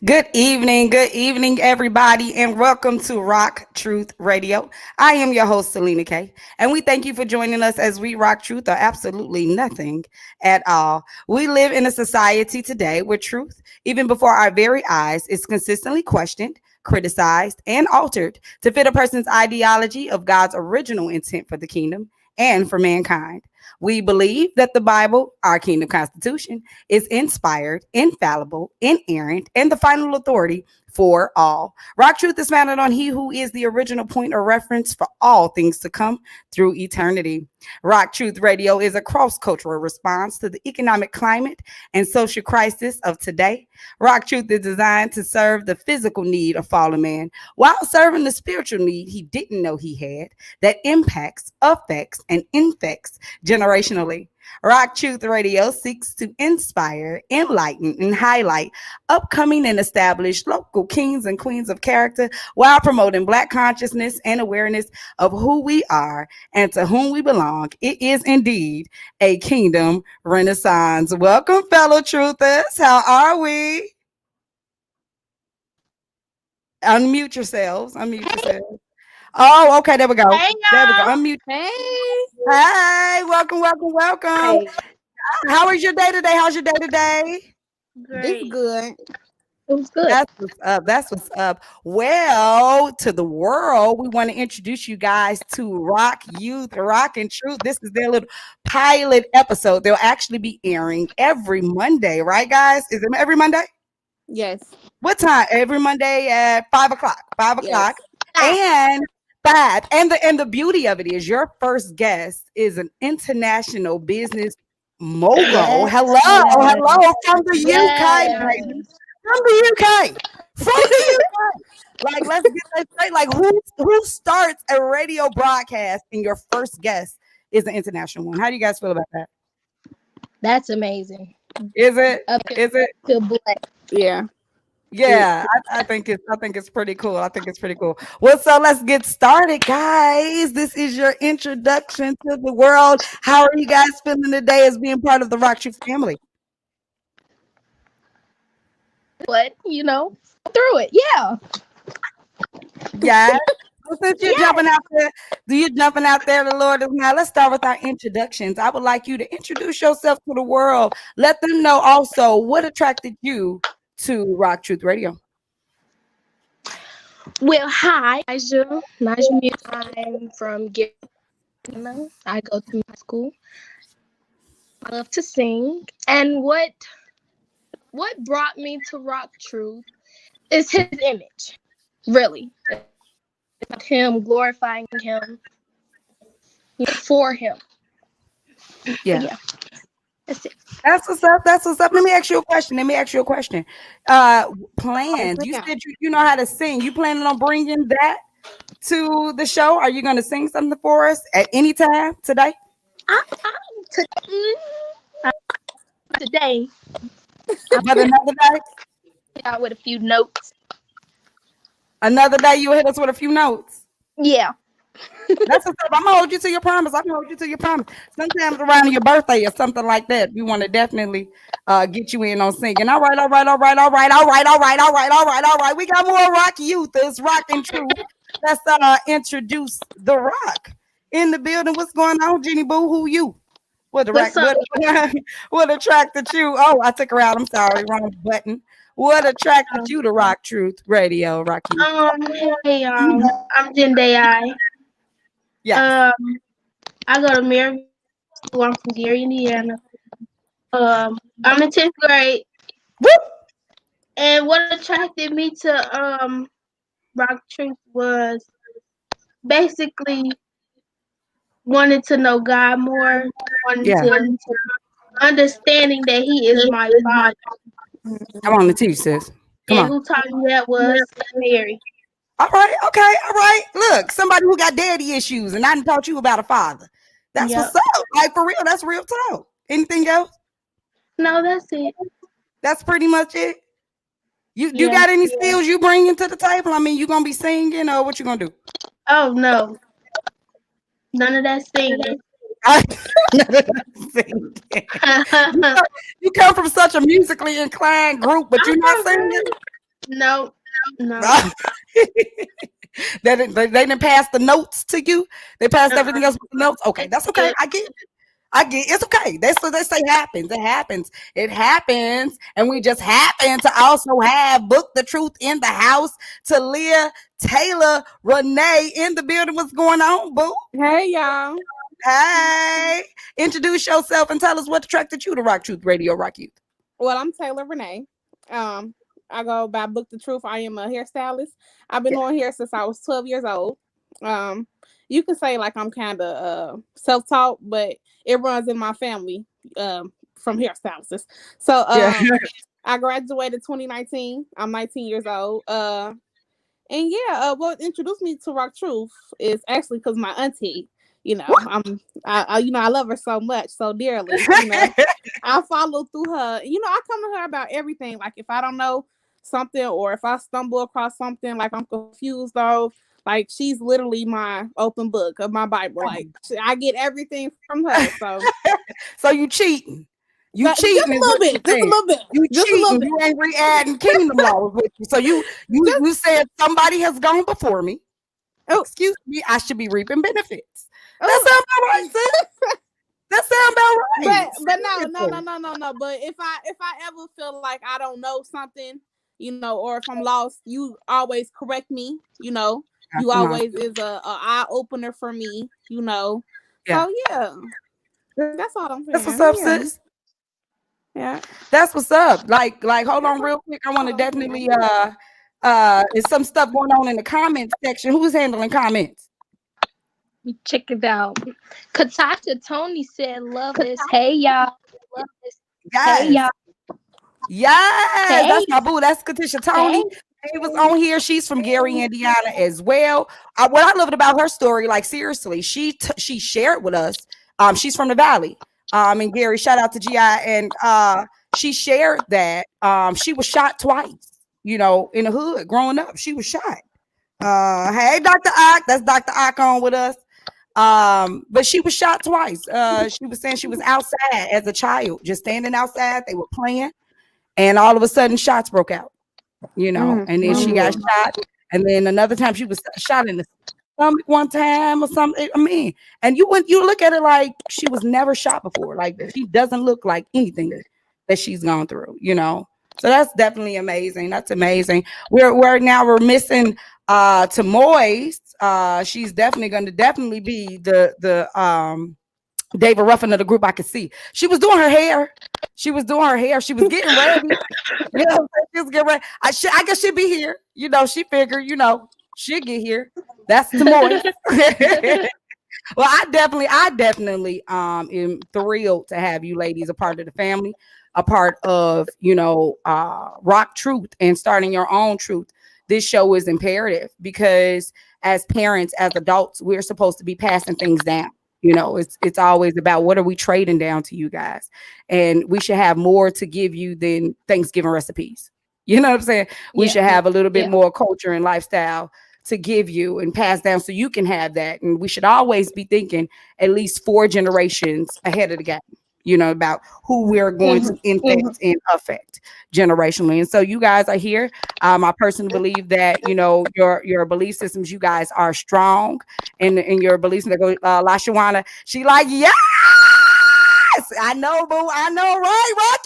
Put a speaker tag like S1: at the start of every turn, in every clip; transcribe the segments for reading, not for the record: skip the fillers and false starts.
S1: Good evening, everybody, and welcome to Rock Truth Radio. I am your host, Selena K, and we thank you for joining us as we rock truth or absolutely nothing at all. We live in a society today where truth, even before our very eyes, is consistently questioned, criticized, and altered to fit a person's ideology of God's original intent for the kingdom and for mankind. We believe that the Bible, our kingdom constitution, is inspired, infallible, inerrant, and the final authority for all. Rock Truth is founded on He who is the original point of reference for all things to come through eternity. Rock Truth Radio is a cross cultural response to the economic climate and social crisis of today. Rock Truth is designed to serve the physical need of fallen man while serving the spiritual need he didn't know he had that impacts, affects, and infects generationally. Rock Truth Radio seeks to inspire, enlighten, and highlight upcoming and established local kings and queens of character while promoting Black consciousness and awareness of who we are and to whom we belong. It is indeed a kingdom renaissance. Welcome, fellow truthers. How are we? Unmute yourselves. Unmute yourselves. Oh, okay. There we go.
S2: Hey
S1: There we go.
S2: y'all.
S1: Unmute.
S3: Hey,
S1: Hey, welcome.
S2: Hey,
S1: How is your day today? How's your day today?
S3: it's
S2: great.
S3: good.
S2: It was good.
S1: That's what's up. That's what's up. Well, to the world, we want to introduce you guys to Rock Youth, Rock and Truth. This is their little pilot episode. They'll actually be airing every Monday, right, guys? Is it every Monday?
S3: Yes.
S1: What time? Every Monday at 5 o'clock. 5 o'clock.
S2: Ah,
S1: And five. And the beauty of it is your first guest is an international business mogul.
S2: yes.
S1: Hello from the UK,
S2: Yes.
S1: baby. From the UK. From the UK. Like, let's get that straight. Like, who starts a radio broadcast and your first guest is an international one? How do you guys feel about that?
S2: That's amazing.
S1: Is it?
S2: Up
S1: Is it?
S2: to black.
S3: Yeah.
S1: Yeah, I think it's pretty cool. I think it's pretty cool. Well, so let's get started, guys. This is your introduction to the world. How are you guys feeling today as being part of the Rock Truth family?
S2: But through it. Yeah.
S1: Yeah. So since you're
S2: Yeah.
S1: jumping out there, the Lord is now. Let's start with our introductions. I would like you to introduce yourself to the world. Let them know also what attracted you to Rock Truth Radio.
S2: Well, hi, Naja. Naja Muse. I'm from Gary. I go to my school. I love to sing. And what brought me to Rock Truth is his image. Really. It's about him glorifying him for him.
S1: Yeah.
S2: Yeah. That's it.
S1: That's what's up. That's what's up. Let me ask you a question. Plans. You said you know how to sing. You planning on bringing that to the show? Are you going to sing something for us at any time today?
S2: Today,
S1: But another day,
S2: out with a few notes.
S1: you will hit us with a few notes.
S2: Yeah.
S1: That's what's up. I'm gonna hold you to your promise. Sometimes around your birthday or something like that, we want to definitely get you in on singing. All right. We got more Rock Youth. It's Rock and Truth. Let's introduce the Rock in the building. What's going on, Jenny Boo? Who you? What
S2: What's up?
S1: what attracted you? Oh, I took her out. I'm sorry, wrong button. What attracted you to Rock Truth Radio, Rock Youth?
S4: Hey, I'm Jendai.
S1: Yeah.
S4: I go to Maryville School. I'm from Gary, Indiana. I'm in 10th grade.
S1: Woo!
S4: And what attracted me to Rock Truth was basically wanting to know God more, to understanding that He is my Father.
S1: Come on, teach, sis. Come
S4: And
S1: on.
S4: who taught me that was Mary.
S1: All right, okay, all right. Look, somebody who got daddy issues, and I done taught you about a father. That's
S4: Yep.
S1: what's up. Like, for real, that's real talk. Anything else?
S4: No, that's it.
S1: That's pretty much it. You
S4: Yeah.
S1: got any skills you bring into the table? I mean, you gonna be singing or what you gonna do?
S4: Oh, no. None of that singing.
S1: You come from such a musically inclined group, but you're not singing.
S4: No, no.
S1: They didn't pass the notes to you. They passed everything else with the notes. Okay, that's okay. I get it. It's okay. That's what they say happens. It happens. It happens. And we just happen to also have Book the Truth in the house. Talia Taylor Renee in the building. What's going on, boo?
S3: Hey y'all.
S1: Hey. Introduce yourself and tell us what attracted you to Rock Truth Radio, Rock Youth.
S3: Well, I'm TaylorRenae. I go by Book the Truth. I am a hairstylist. I've been on hair since I was 12 years old. You can say like I'm kind of self-taught, but it runs in my family from hairstylists. So I graduated 2019. I'm 19 years old. And yeah, what introduced me to Rock Truth is actually because my auntie, I love her so much, so dearly. I follow through her. I come to her about everything. Like if I don't know something or if I stumble across something like I'm confused of, like she's literally my open book of my Bible. Like I get everything from her. So,
S1: so you cheating. You cheating
S3: just a little bit. Just a little bit.
S1: You
S3: just
S1: cheating.
S3: A little bit.
S1: You ain't re-adding kingdom laws with you. So you said somebody has gone before me. Oh, excuse me. I should be reaping benefits. That sounds about right, sis. That sounds about right.
S3: But no. But if I ever feel like I don't know something, or if I'm lost, you always correct me. You always is a eye opener for me. Yeah. So yeah, that's all I'm saying.
S1: That's what's up, sis.
S3: Yeah,
S1: that's what's up. Like, hold on, real quick. I want to definitely there's some stuff going on in the comments section. Who's handling comments?
S2: Check it out. Katasha Tony said, "Love this. Hey y'all. Love this.
S1: Yes.
S2: Hey y'all.
S1: Yes, hey. That's my boo. That's Katisha Tony. Hey. She was on here. She's from Gary, Indiana, as well. What I loved about her story, like seriously, she shared with us. She's from the Valley. And Gary, shout out to GI, and she shared that she was shot twice. In the hood growing up, she was shot. Hey, Dr. Ock, that's Dr. Ock on with us. But she was shot twice. She was saying she was outside as a child, just standing outside. They were playing, and all of a sudden, shots broke out. And then she got shot, and then another time she was shot in the stomach one time or something. I mean, and you look at it like she was never shot before. Like she doesn't look like anything that she's gone through. So that's definitely amazing. That's amazing. We're missing TiMoys. She's definitely going to be the David Ruffin of the group. I could see she was doing her hair. She was getting ready. She was getting ready. I guess she'd be here. She figured. She'll get here. That's TiMoys. Well, I definitely am thrilled to have you ladies a part of the family, a part of Rock Truth and starting your own truth. This show is imperative because as parents, as adults, we're supposed to be passing things down. It's always about what are we trading down to you guys, and we should have more to give you than Thanksgiving recipes. You know what I'm saying? We should have a little bit more culture and lifestyle to give you and pass down so you can have that. And we should always be thinking at least 4 generations ahead of the game, about who we're going to infect and affect generationally. And so you guys are here. I personally believe that, your belief systems, you guys are strong in your beliefs. And they go, LaShawana, she like, yes, I know, boo. I know, right? Rock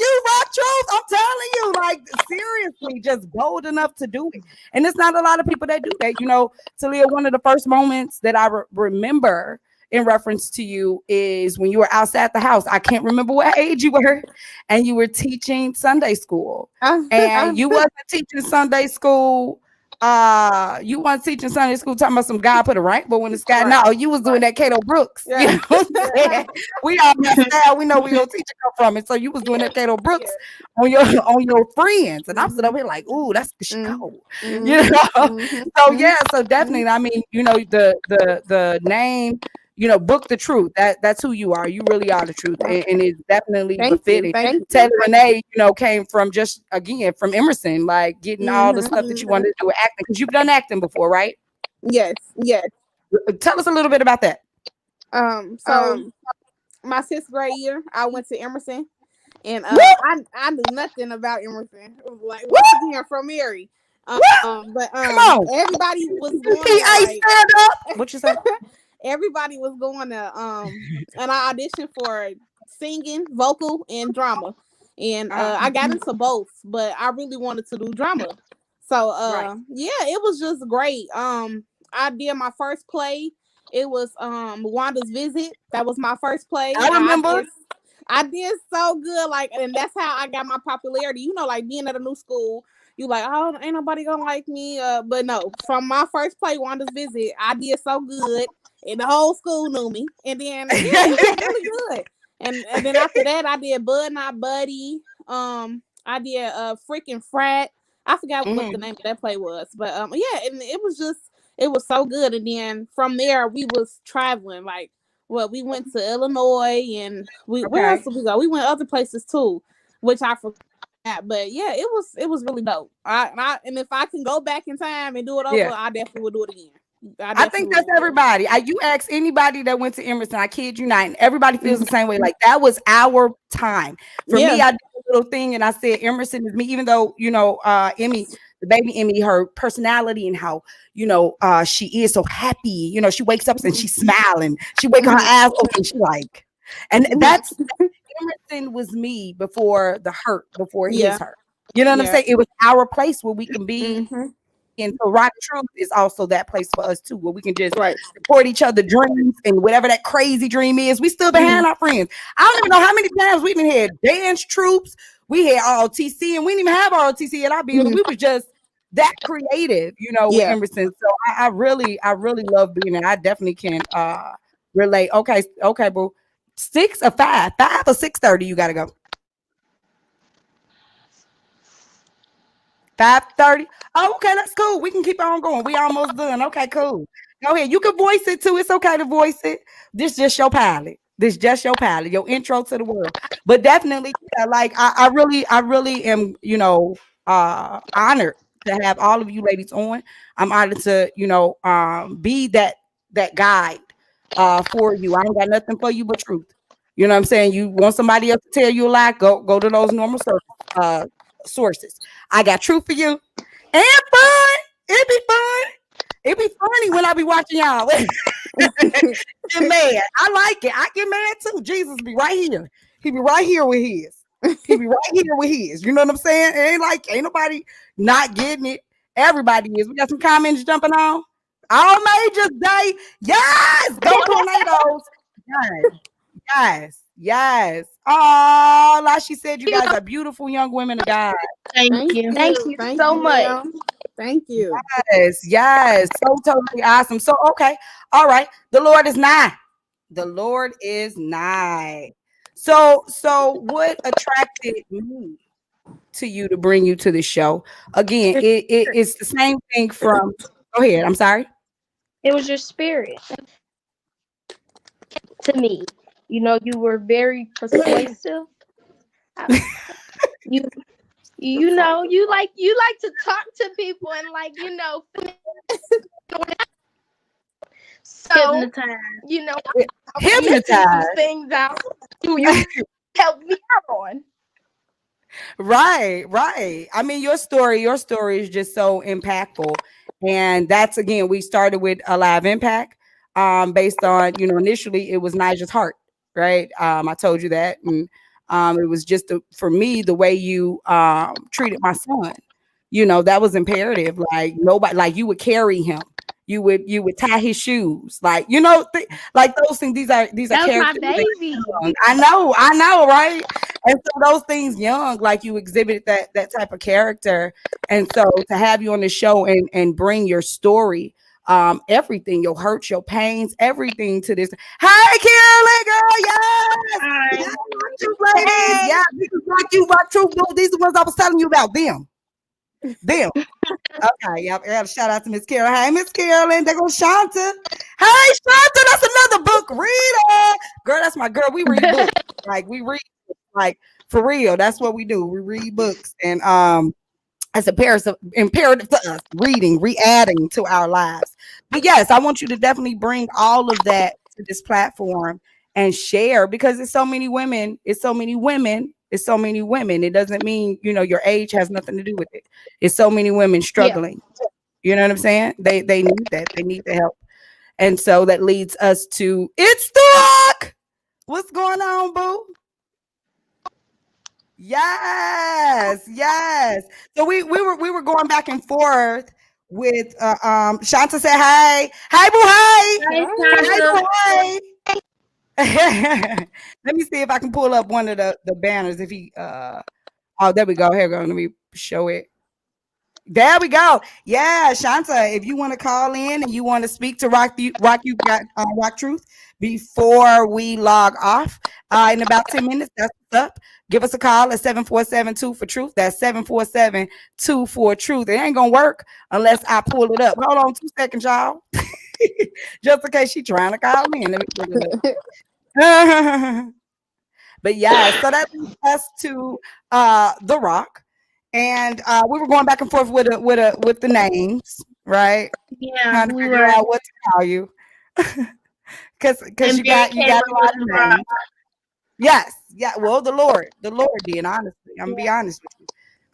S1: Truth. I'm telling you, like, seriously, just bold enough to do it. And it's not a lot of people that do that. Talia, one of the first moments that I remember in reference to you is when you were outside the house. I can't remember what age you were, and you were teaching Sunday school. And you wasn't teaching Sunday school. You weren't teaching Sunday school talking about some guy put a rainbow in the sky. No, you was doing that Kato Brooks. You know what I'm saying? We all messed out. We know where your teacher come from. And so you was doing that Kato Brooks on your friends. And I'm sitting up here like, ooh, that's cold. So definitely, I mean, the name, Book the Truth. That's who you are. You really are the truth. And it's definitely befitting. TaylorRenae, came from from Emerson, like getting all the stuff that you wanted to do with acting, because you've done acting before, right?
S3: Yes.
S1: Tell us a little bit about that.
S3: So my 6th grade year, I went to Emerson, and I knew nothing about Emerson. It was like, once again, from Mary. But
S1: Come on.
S3: everybody was going to
S1: PA
S3: like
S1: stand up. What you say?
S3: everybody was going to and I auditioned for singing, vocal, and drama. And I got into both, but I really wanted to do drama. So
S1: Right.
S3: yeah, it was just great. I did my first play. It was Wanda's Visit. That was my first play.
S1: I remember.
S3: I did so good, like, and that's how I got my popularity. You know, like being at a new school, you like, oh, ain't nobody gonna like me. But no, from my first play, Wanda's Visit, I did so good, and the whole school knew me. And then yeah, it was really good. And then after that, I did Bud Not Buddy. I did freaking Frat. I forgot what the name of that play was, but yeah, and it was so good. And then from there, we was traveling like. Well, we went to Illinois and where else did we go? We went other places too, which I forgot. But yeah, it was really dope. And if I can go back in time and do it over, I definitely would do it again.
S1: I think that's everybody. You ask anybody that went to Emerson, I kid you not, and everybody feels the same way. Like that was our time. For me, I did a little thing and I said Emerson is me, even though, you know, Emmy, the baby Emmy, her personality and how, you know, she is so happy. You know, she wakes up and she's smiling. She wake her eyes open. She like, and that's Emerson was me before the hurt, before his hurt. You know what I'm saying? It was our place where we can be. And so RockTruth is also that place for us too, where we can just support each other dreams and whatever that crazy dream is. We still behind our friends. I don't even know how many times we even had dance troops. We had ROTC and we didn't even have ROTC at our building. We was just that creative, you know, with Emerson. So I really love being there. I definitely can relate. Okay, bro. 6 or 5 or 6:30. You gotta go. 5:30. Oh, okay, that's cool. We can keep on going. We almost done. Okay, cool. Go ahead. You can voice it too. It's okay to voice it. This just your pilot. This just your pilot, your intro to the world. But definitely, yeah, like I really am, you know, honored to have all of you ladies on. I'm honored to, you know, be that guide for you. I don't got nothing for you but truth. You know what I'm saying? You want somebody else to tell you a lie, go to those normal sources. I got truth for you and fun. It'd be fun. It'd be funny when I be watching y'all. Get mad. I like it. I get mad too. Jesus be right here. He be right here with his. He be right here with his. You know what I'm saying? It ain't nobody not getting it. Everybody is. We got some comments jumping on. All majors day. Yes. Go tornadoes. Yes. Oh, like she said, you guys are beautiful young women of God.
S4: Thank you
S2: so much.
S3: Thank you.
S1: Yes. So totally awesome. So, okay. All right. The Lord is nigh. The Lord is nigh. So what attracted me to you to bring you to the show? Again, it's the same thing from, go ahead. I'm sorry.
S2: It was your spirit to me. You know, you were very persuasive. You know, you like to talk to people and like, you know, so
S4: Hypnotized.
S2: you know,
S1: Hypnotized
S2: some things out. You help me out on.
S1: Right. I mean, your story is just so impactful. And that's, again, we started with a live impact based on, you know, initially it was Nigel's heart, right? I told you that. And it was just for me, the way you treated my son, you know, that was imperative. Like nobody, like you would carry him. You would tie his shoes, like, you know, like those things. These are
S2: That was my baby.
S1: I know, right? And so those things young, like you exhibited that type of character. And so to have you on the show and bring your story, everything, your hurts, your pains, everything to this. Hi, Carolyn, girl. Yes. You ladies. Yeah, RockTruth. These are the ones I was telling you about. Them. Okay, yeah. Shout out to Miss Carol. Hey, Miss Carolyn. There goes Shanta. Hey, Shanta, that's another book reader. Girl, that's my girl. We read books. Like we read, like for real. That's what we do. We read books, and it's imperative to us. Reading, re-adding to our lives. But yes, I want you to definitely bring all of that to this platform and share, because it's so many women. It's so many women. It's so many women. It doesn't mean, your age has nothing to do with it. It's so many women struggling. You know what I'm saying? They need that. They need the help. And so that leads us to It's the Rock. What's going on, boo? Yes. So we were going back and forth with Shanta said hi. Hi, boo, hi. Hi, boo, hi. Let me see if I can pull up one of the banners. If he oh, there we go. Here we go. Let me show it. There we go. Yeah, Shanta, if you want to call in and you want to speak to RockTruth before we log off in about 10 minutes, that's what's up. Give us a call at 747-2-for-truth. That's 747-2-for-truth. It ain't going to work unless I pull it up. Hold on 2 seconds, y'all. Just in case she's trying to call in. Let me pull it up. But yeah, so that leads us to The Rock. And we were going back and forth with the names, right?
S4: Yeah,
S1: trying to figure out what to call you, because you got a lot of names. Yes, yeah. Well, the Lord did. Honestly, I'm gonna be honest with you.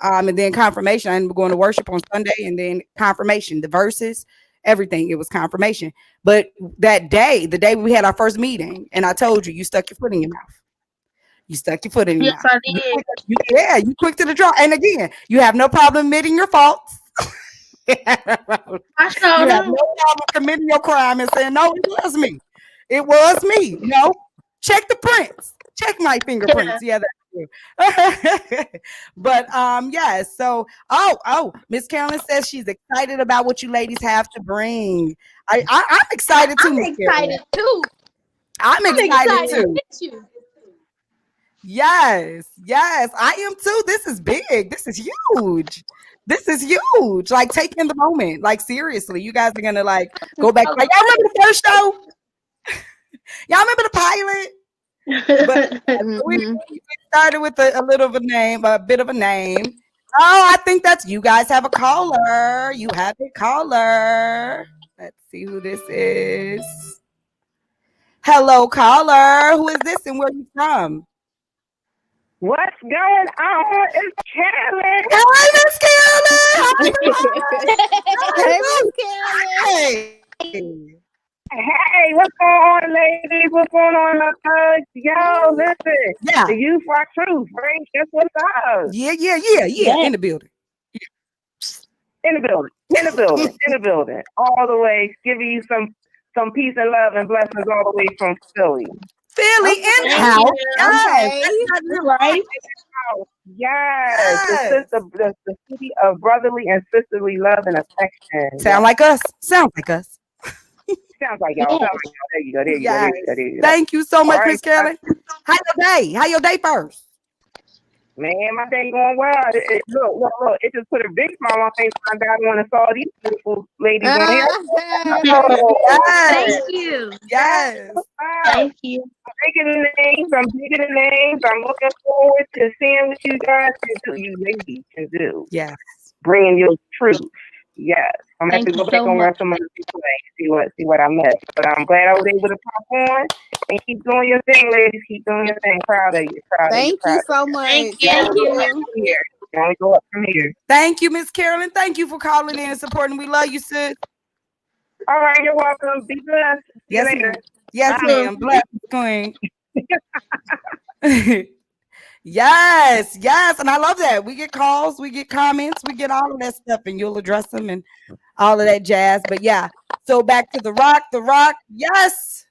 S1: And then confirmation. I'm going to worship on Sunday, and then confirmation. The verses, everything. It was confirmation. But that day, the day we had our first meeting, and I told you, you stuck your foot in your mouth. You stuck your foot in your mouth.
S4: I did.
S1: You quick to the draw. And again, you have no problem admitting your faults. You have no problem committing your crime and saying, no, it was me. It was me. Check the prints. Check my fingerprints. Yeah, that's true. But yeah, so Miss Carolyn says she's excited about what you ladies have to bring. I'm excited too.
S2: I'm excited too.
S1: I'm excited too.
S2: You.
S1: Yes, I am too. This is big. This is huge. Like, take in the moment. Like, seriously, you guys are gonna like go back. Like, y'all remember the first show? Y'all remember the pilot? But we started with a little of a name, a bit of a name. Oh, I think that's you guys have a caller. You have a caller. Let's see who this is. Hello, caller. Who is this and where are you from?
S5: What's going on? It's Carolyn.
S1: Hi, Miss Carolyn.
S3: Hey, Miss Carolyn.
S5: Hey, what's going on, ladies? What's going on, thugs? Yo, listen.
S1: Yeah.
S5: The Youth Rock Truth, right? Guess what's up?
S1: Yeah. In the building.
S5: In the building. All the way, giving you some peace and love and blessings all the way from Philly.
S1: In house.
S3: Okay.
S4: Right?
S5: Yes. The city of brotherly and sisterly love and affection.
S1: Sound like us.
S5: Sounds like y'all. There you go.
S1: Thank you so much,
S5: All
S1: Miss Carolyn. How your day first?
S5: Man, my day going wild. Look. It just put a big smile on my face when I got on and saw these beautiful ladies on here.
S4: Thank you.
S1: Yes.
S4: Thank you.
S5: I'm digging the names. I'm looking forward to seeing what you guys can do. You ladies can do.
S1: Yes.
S5: Bringing your truth. Yes. I'm going to have to go
S4: Thank
S5: back
S4: you so
S5: and run
S4: much.
S5: some of the replay, see what I missed. But I'm glad I was able to pop on and keep doing your thing, ladies. Keep doing your thing. Proud of you.
S3: Thank you so much.
S4: Thank
S5: You only go up from here.
S1: Thank you, Miss Carolyn. Thank you for calling in and supporting. We love you, sis.
S5: All right, you're welcome. Be blessed. See you later.
S1: Yes, ma'am. Bless Queen. Yes. And I love that. We get calls, we get comments, we get all of that stuff, and you'll address them and all of that jazz. But yeah, so back to The Rock. Yes.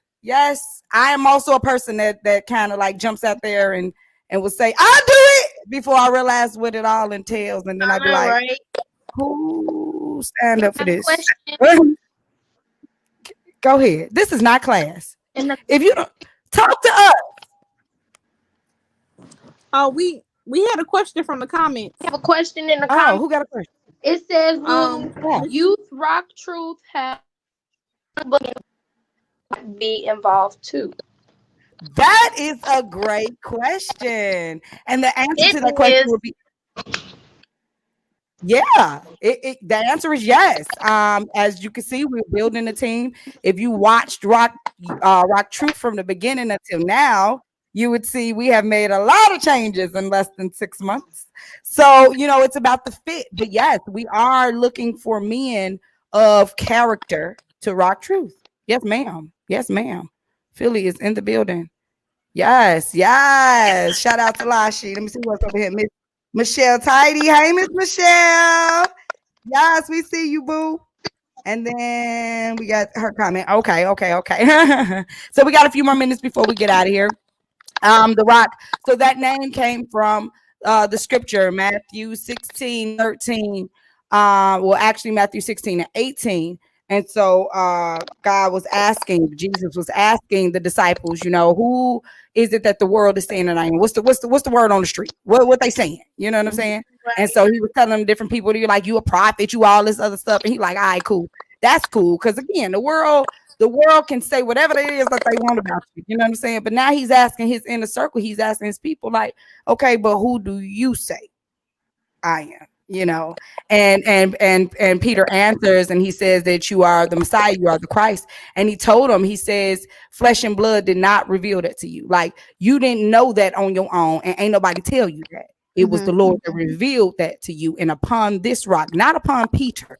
S1: I am also a person that kind of like jumps out there and will say, I'll do it before I realize what it all entails. And then I'd be like, who stand up for this? Go ahead. This is not class. If you don't talk to us.
S3: Oh, we had a question from the comments.
S2: I have a question in the comments.
S1: Who got a question?
S2: It says, Youth Rock Truth have be involved too?
S1: That is a great question. And the answer to that question would be Yeah, the answer is yes. As you can see, we're building a team. If you watched Rock Truth from the beginning until now, you would see we have made a lot of changes in less than 6 months. So it's about the fit. But yes, we are looking for men of character to Rock Truth. Yes, ma'am. Yes, ma'am. Philly is in the building. Yes, yes. Shout out to Lashi. Let me see what's over here. Miss Michelle Tidy. Hey, Miss Michelle. Yes, we see you, boo. And then we got her comment. Okay, okay, okay. So we got a few more minutes before we get out of here. The rock. So that name came from the scripture, Matthew 16:13. Well, actually Matthew 16:18. And so Jesus was asking the disciples, who is it that the world is saying that I am? What's the word on the street? What they saying? You know what I'm saying? And so he was telling them different people, you're like, you a prophet, you all this other stuff. And he like, all right, cool. That's cool. Because again, the world can say whatever it is that they want about you. You know what I'm saying? But now he's asking his inner circle, he's asking his people, like, okay, but who do you say I am? And Peter answers and he says that you are the Messiah, you are the Christ. And he told him, he says, flesh and blood did not reveal that to you. Like, you didn't know that on your own, and ain't nobody tell you that. It was the Lord that revealed that to you. And upon this rock, not upon Peter,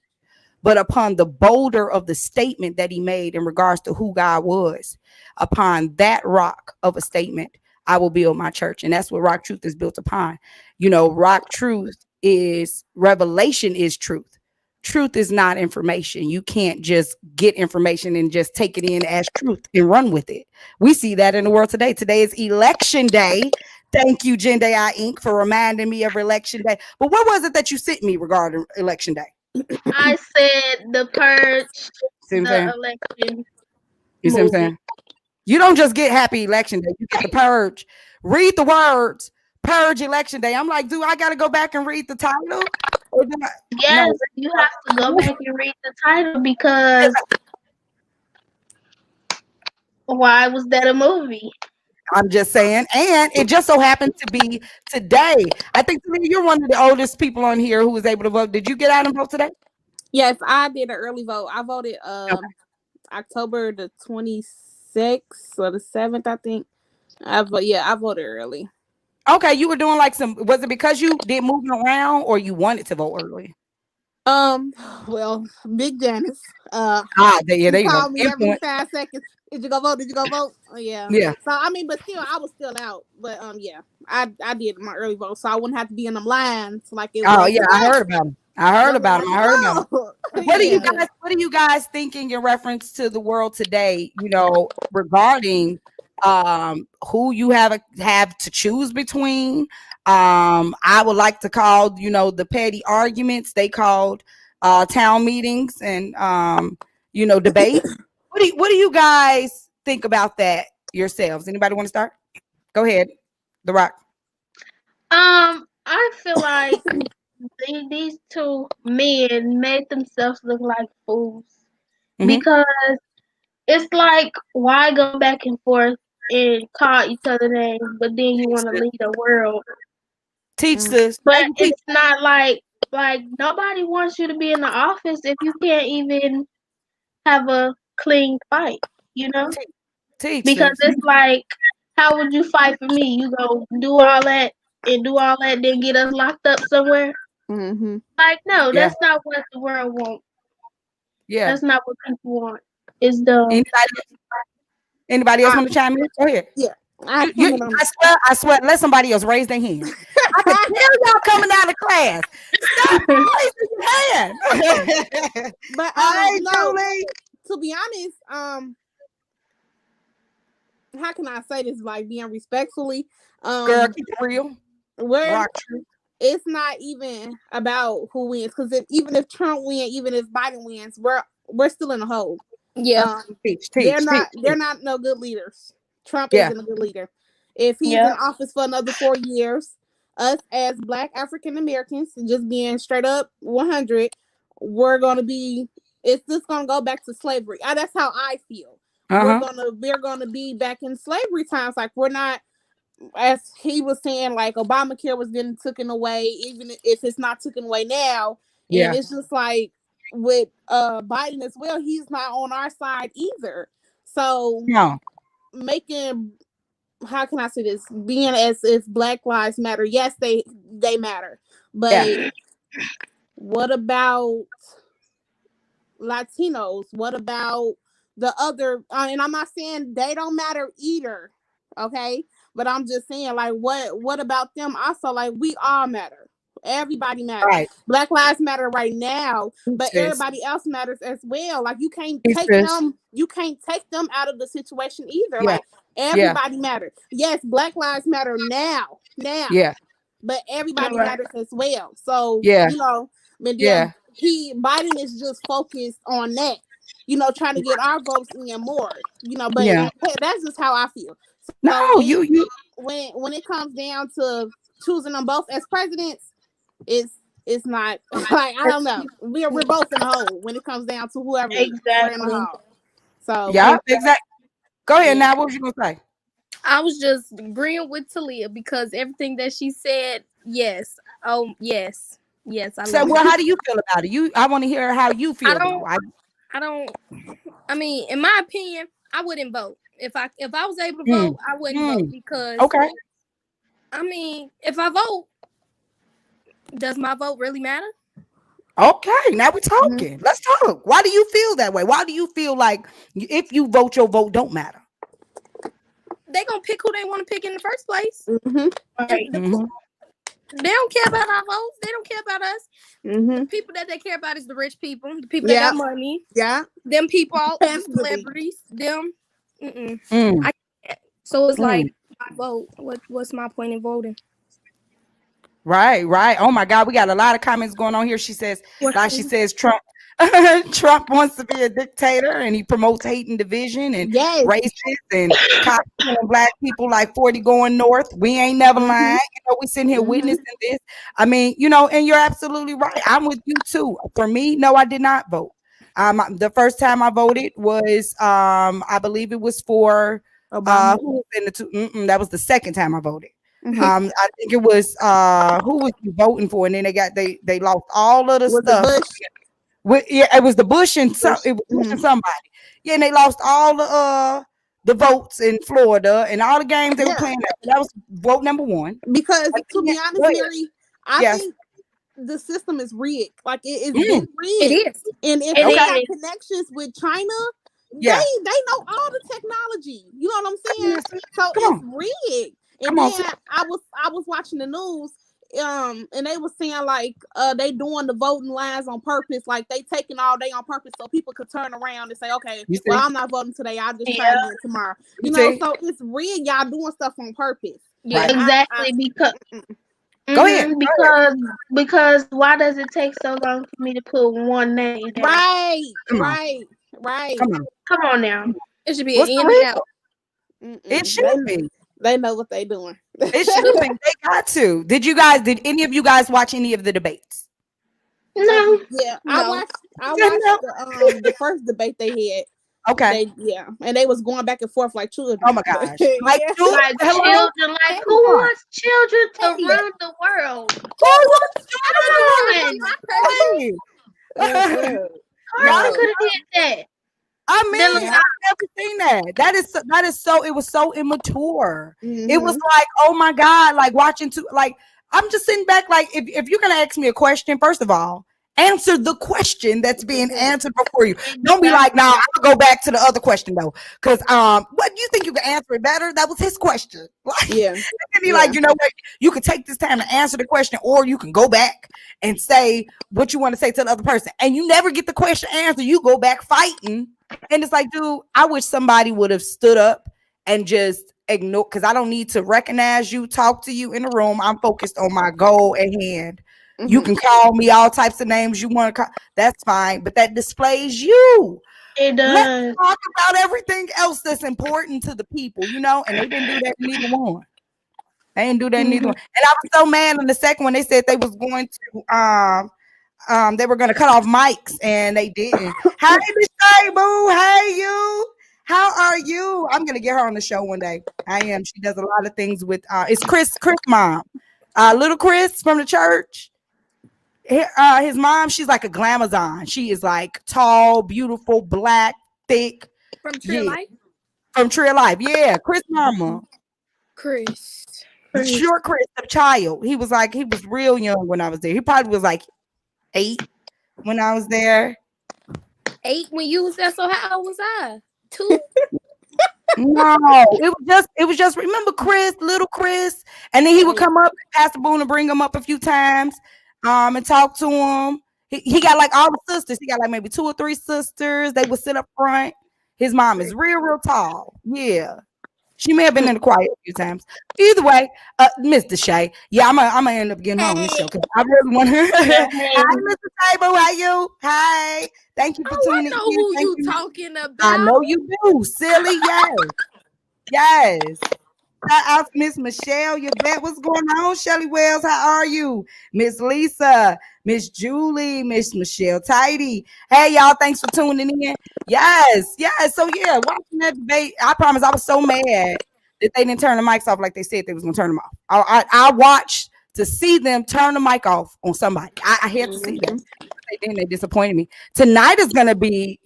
S1: but upon the boulder of the statement that he made in regards to who God was, upon that rock of a statement, I will build my church. And that's what Rock Truth is built upon. Rock Truth is revelation, is truth. Truth is not information. You can't just get information and just take it in as truth and run with it. We see that in the world today. Today is election day. Thank you, Gen AI Inc., for reminding me of election day. But what was it that you sent me regarding election day?
S4: I said the purge,
S1: See what I'm saying?
S4: election.
S1: You see what I'm saying? You don't just get happy election day. You get the purge. Read the words. Purge election day. I'm like, do I got to go back and read the title?
S4: Yes, you have to go back and read the title because why was that a movie?
S1: I'm just saying. And it just so happened to be today. I think you're one of the oldest people on here who was able to vote. Did you get out and vote today?
S3: Yes, I did an early vote. I voted October the 26th or the 7th, I think. I voted early.
S1: Okay, you were doing like was it because you did moving around or you wanted to vote early?
S3: Well, Big Janice.
S1: There you go.
S3: Called me every 5 seconds. Did you go vote? Did you go vote? Oh yeah.
S1: Yeah.
S3: So I mean, but still, I was still out. But yeah, I did my early vote, so I wouldn't have to be in them lines like it was.
S1: Oh yeah, I heard about him. I heard about him. What are you guys thinking in reference to the world today? Regarding who you have to choose between. I would like to call the petty arguments they called town meetings and debate. What do you guys think about that yourselves? Anybody want to start? Go ahead, The Rock.
S4: I feel like these two men made themselves look like fools because it's like, why go back and forth and call each other names, but then you want to lead the world?
S1: Teach this,
S4: but it's not like nobody wants you to be in the office if you can't even have a clean fight,
S1: Teach
S4: because
S1: this.
S4: it's like, how would you fight for me? You go do all that, then get us locked up somewhere? Like, no, that's not what the world wants. Yeah, that's not what people want. It's dumb.
S1: Anybody else want to chime in? Go ahead.
S3: Yeah.
S1: I swear, let somebody else raise their hand. I can tell y'all coming out of class. Stop raising your hand.
S3: But no, to be honest, how can I say this, like, being respectfully?
S1: Girl, keep it real.
S3: It's not even about who wins, because even if Trump wins, even if Biden wins, we're still in a hole.
S2: Yeah,
S3: they're not no good leaders. Trump isn't a good leader. If he's in office for another 4 years, us as Black African Americans, just being straight up 100, it's just gonna go back to slavery. That's how I feel. We're gonna be back in slavery times. Like, we're not as he was saying, like Obamacare was getting taken away, even if it's not taken away now. And it's just like with Biden as well, he's not on our side either. So
S1: No.
S3: making, how can I say this, being as if Black Lives Matter, yes, they matter, but what about Latinos? What about the other? And I'm not saying they don't matter either, okay? But I'm just saying, like, what about them? Also, like, we all matter. Everybody matters.
S1: Right.
S3: Black Lives Matter right now, but everybody else matters as well. Like, you can't take them. You can't take them out of the situation either. Like, everybody matters. Yes, Black Lives Matter now.
S1: Yeah.
S3: But everybody matters as well. So
S1: Yeah.
S3: you know, but then Biden is just focused on that, you know, trying to get our votes in more, you know, but that's just how I feel. So
S1: No,
S3: when it comes down to choosing them both as presidents, it's not like, I don't know. We're both in the hole when it comes down to whoever we're in the hole. So
S1: exactly. Go ahead now. What was you gonna say?
S2: I was just agreeing with Talia because everything that she said, yes. Oh, yes. Yes, I
S1: So, well, how do you feel about it? I want to hear how you feel.
S2: I mean, in my opinion, I wouldn't vote. If I was able to vote, I wouldn't vote because I mean, if I vote, does my vote really matter?
S1: Okay, now we're talking. Let's talk. Why do you feel that way? Why do you feel like if you vote, your vote don't matter?
S2: They gonna pick who they want to pick in the first place. They don't care about our votes. They don't care about us. The people that they care about is the rich people, the people that got money. Them people, celebrities. Them. So it's like, my vote. What's my point in voting?
S1: Right. Oh my God, we got a lot of comments going on here. She says Trump Trump wants to be a dictator and he promotes hate and division and racist and copying Black people like 40 going north. We ain't never lying. You know, we sitting here witnessing this. I mean, you know, and you're absolutely right. I'm with you too. For me, no, I did not vote. The first time I voted was I believe it was for who was in the two, that was the second time I voted. I think it was who was you voting for, and then they lost all of the stuff. It was the Bush and it was somebody. Yeah, and they lost all the votes in Florida and all the games they were playing. That was vote number one.
S3: Because to be honest, Mary, I think the system is rigged. Like it's been rigged.
S2: It is.
S3: And if they got connections with China, they know all the technology. You know what I'm saying? So it's rigged. And then I was watching the news, and they was saying like they doing the voting lines on purpose, like they taking all day on purpose so people could turn around and say, okay, well, I'm not voting today, I'll just try again tomorrow. You know, so it's rigged. Y'all doing stuff on purpose.
S4: Yeah, exactly. Because
S1: go ahead.
S4: Because why does it take so long for me to put one name down?
S3: Right.
S4: Come on now.
S2: It should be an in and out.
S1: It should be.
S3: They know what they're doing.
S1: It should be. They got to. Did any of you guys watch any of the debates?
S4: No.
S3: Yeah, no. I watched the first debate they had.
S1: Okay.
S3: And they was going back and forth like children.
S1: Oh my gosh.
S4: Like children. Like who wants children to run the world? Who wants children? Carla could have did that.
S1: I mean, I've never seen that. That is so. It was so immature. It was like, oh my God, like watching like I'm just sitting back. Like if you're gonna ask me a question, first of all, answer the question that's being answered before you. Don't be like, nah, I'll go back to the other question though, because what you think you can answer it better? That was his question. Like, like, you know what? You could take this time to answer the question, or you can go back and say what you want to say to the other person, and you never get the question answered. You go back fighting. And it's like, dude, I wish somebody would have stood up and just ignore, because I don't need to recognize you, talk to you in the room. I'm focused on my goal at hand. You can call me all types of names you want to call. That's fine. But that displays you.
S4: It does.
S1: Let's talk about everything else that's important to the people, you know? And they didn't do that in neither one. They didn't do that in neither one. And I was so mad on the second one. They said they was going to they were going to cut off mics, and they didn't. Hey, Miss Boo. Hey, you. How are you? I'm gonna get her on the show one day. I am. She does a lot of things with it's Chris mom. Little Chris from the church. His mom, she's like a glamazon. She is like tall, beautiful, black, thick.
S2: From Tree Life?
S1: From Tree Life. Yeah, Chris mama.
S2: Chris.
S1: Short Chris, the child. He was real young when I was there. He probably was like 8 when I was there.
S2: 8 when you was there. So how old was I? 2?
S1: No, it was just remember Chris, little Chris, and then he would come up, Pastor Boone, and bring him up a few times, and talk to him. He got like all the sisters. He got like maybe 2 or 3 sisters. They would sit up front. His mom is real tall. Yeah. She may have been in the choir a few times. Either way, Mr. Shay. Yeah, I'm gonna end up getting her on this show because I really want her. Hi, Mr. Table. How you? Hi. Thank you for tuning in.
S2: I know who you talking about.
S1: I know you do, silly. Yes. Yes. Shout out to Miss Michelle. You bet. What's going on, Shelly Wells? How are you? Miss Lisa, Miss Julie, Miss Michelle Tidy. Hey, y'all. Thanks for tuning in. Yes. So, yeah, watching that debate, I promise I was so mad that they didn't turn the mics off like they said they was going to turn them off. I watched to see them turn the mic off on somebody. I had to see that. They disappointed me. Tonight is going to be,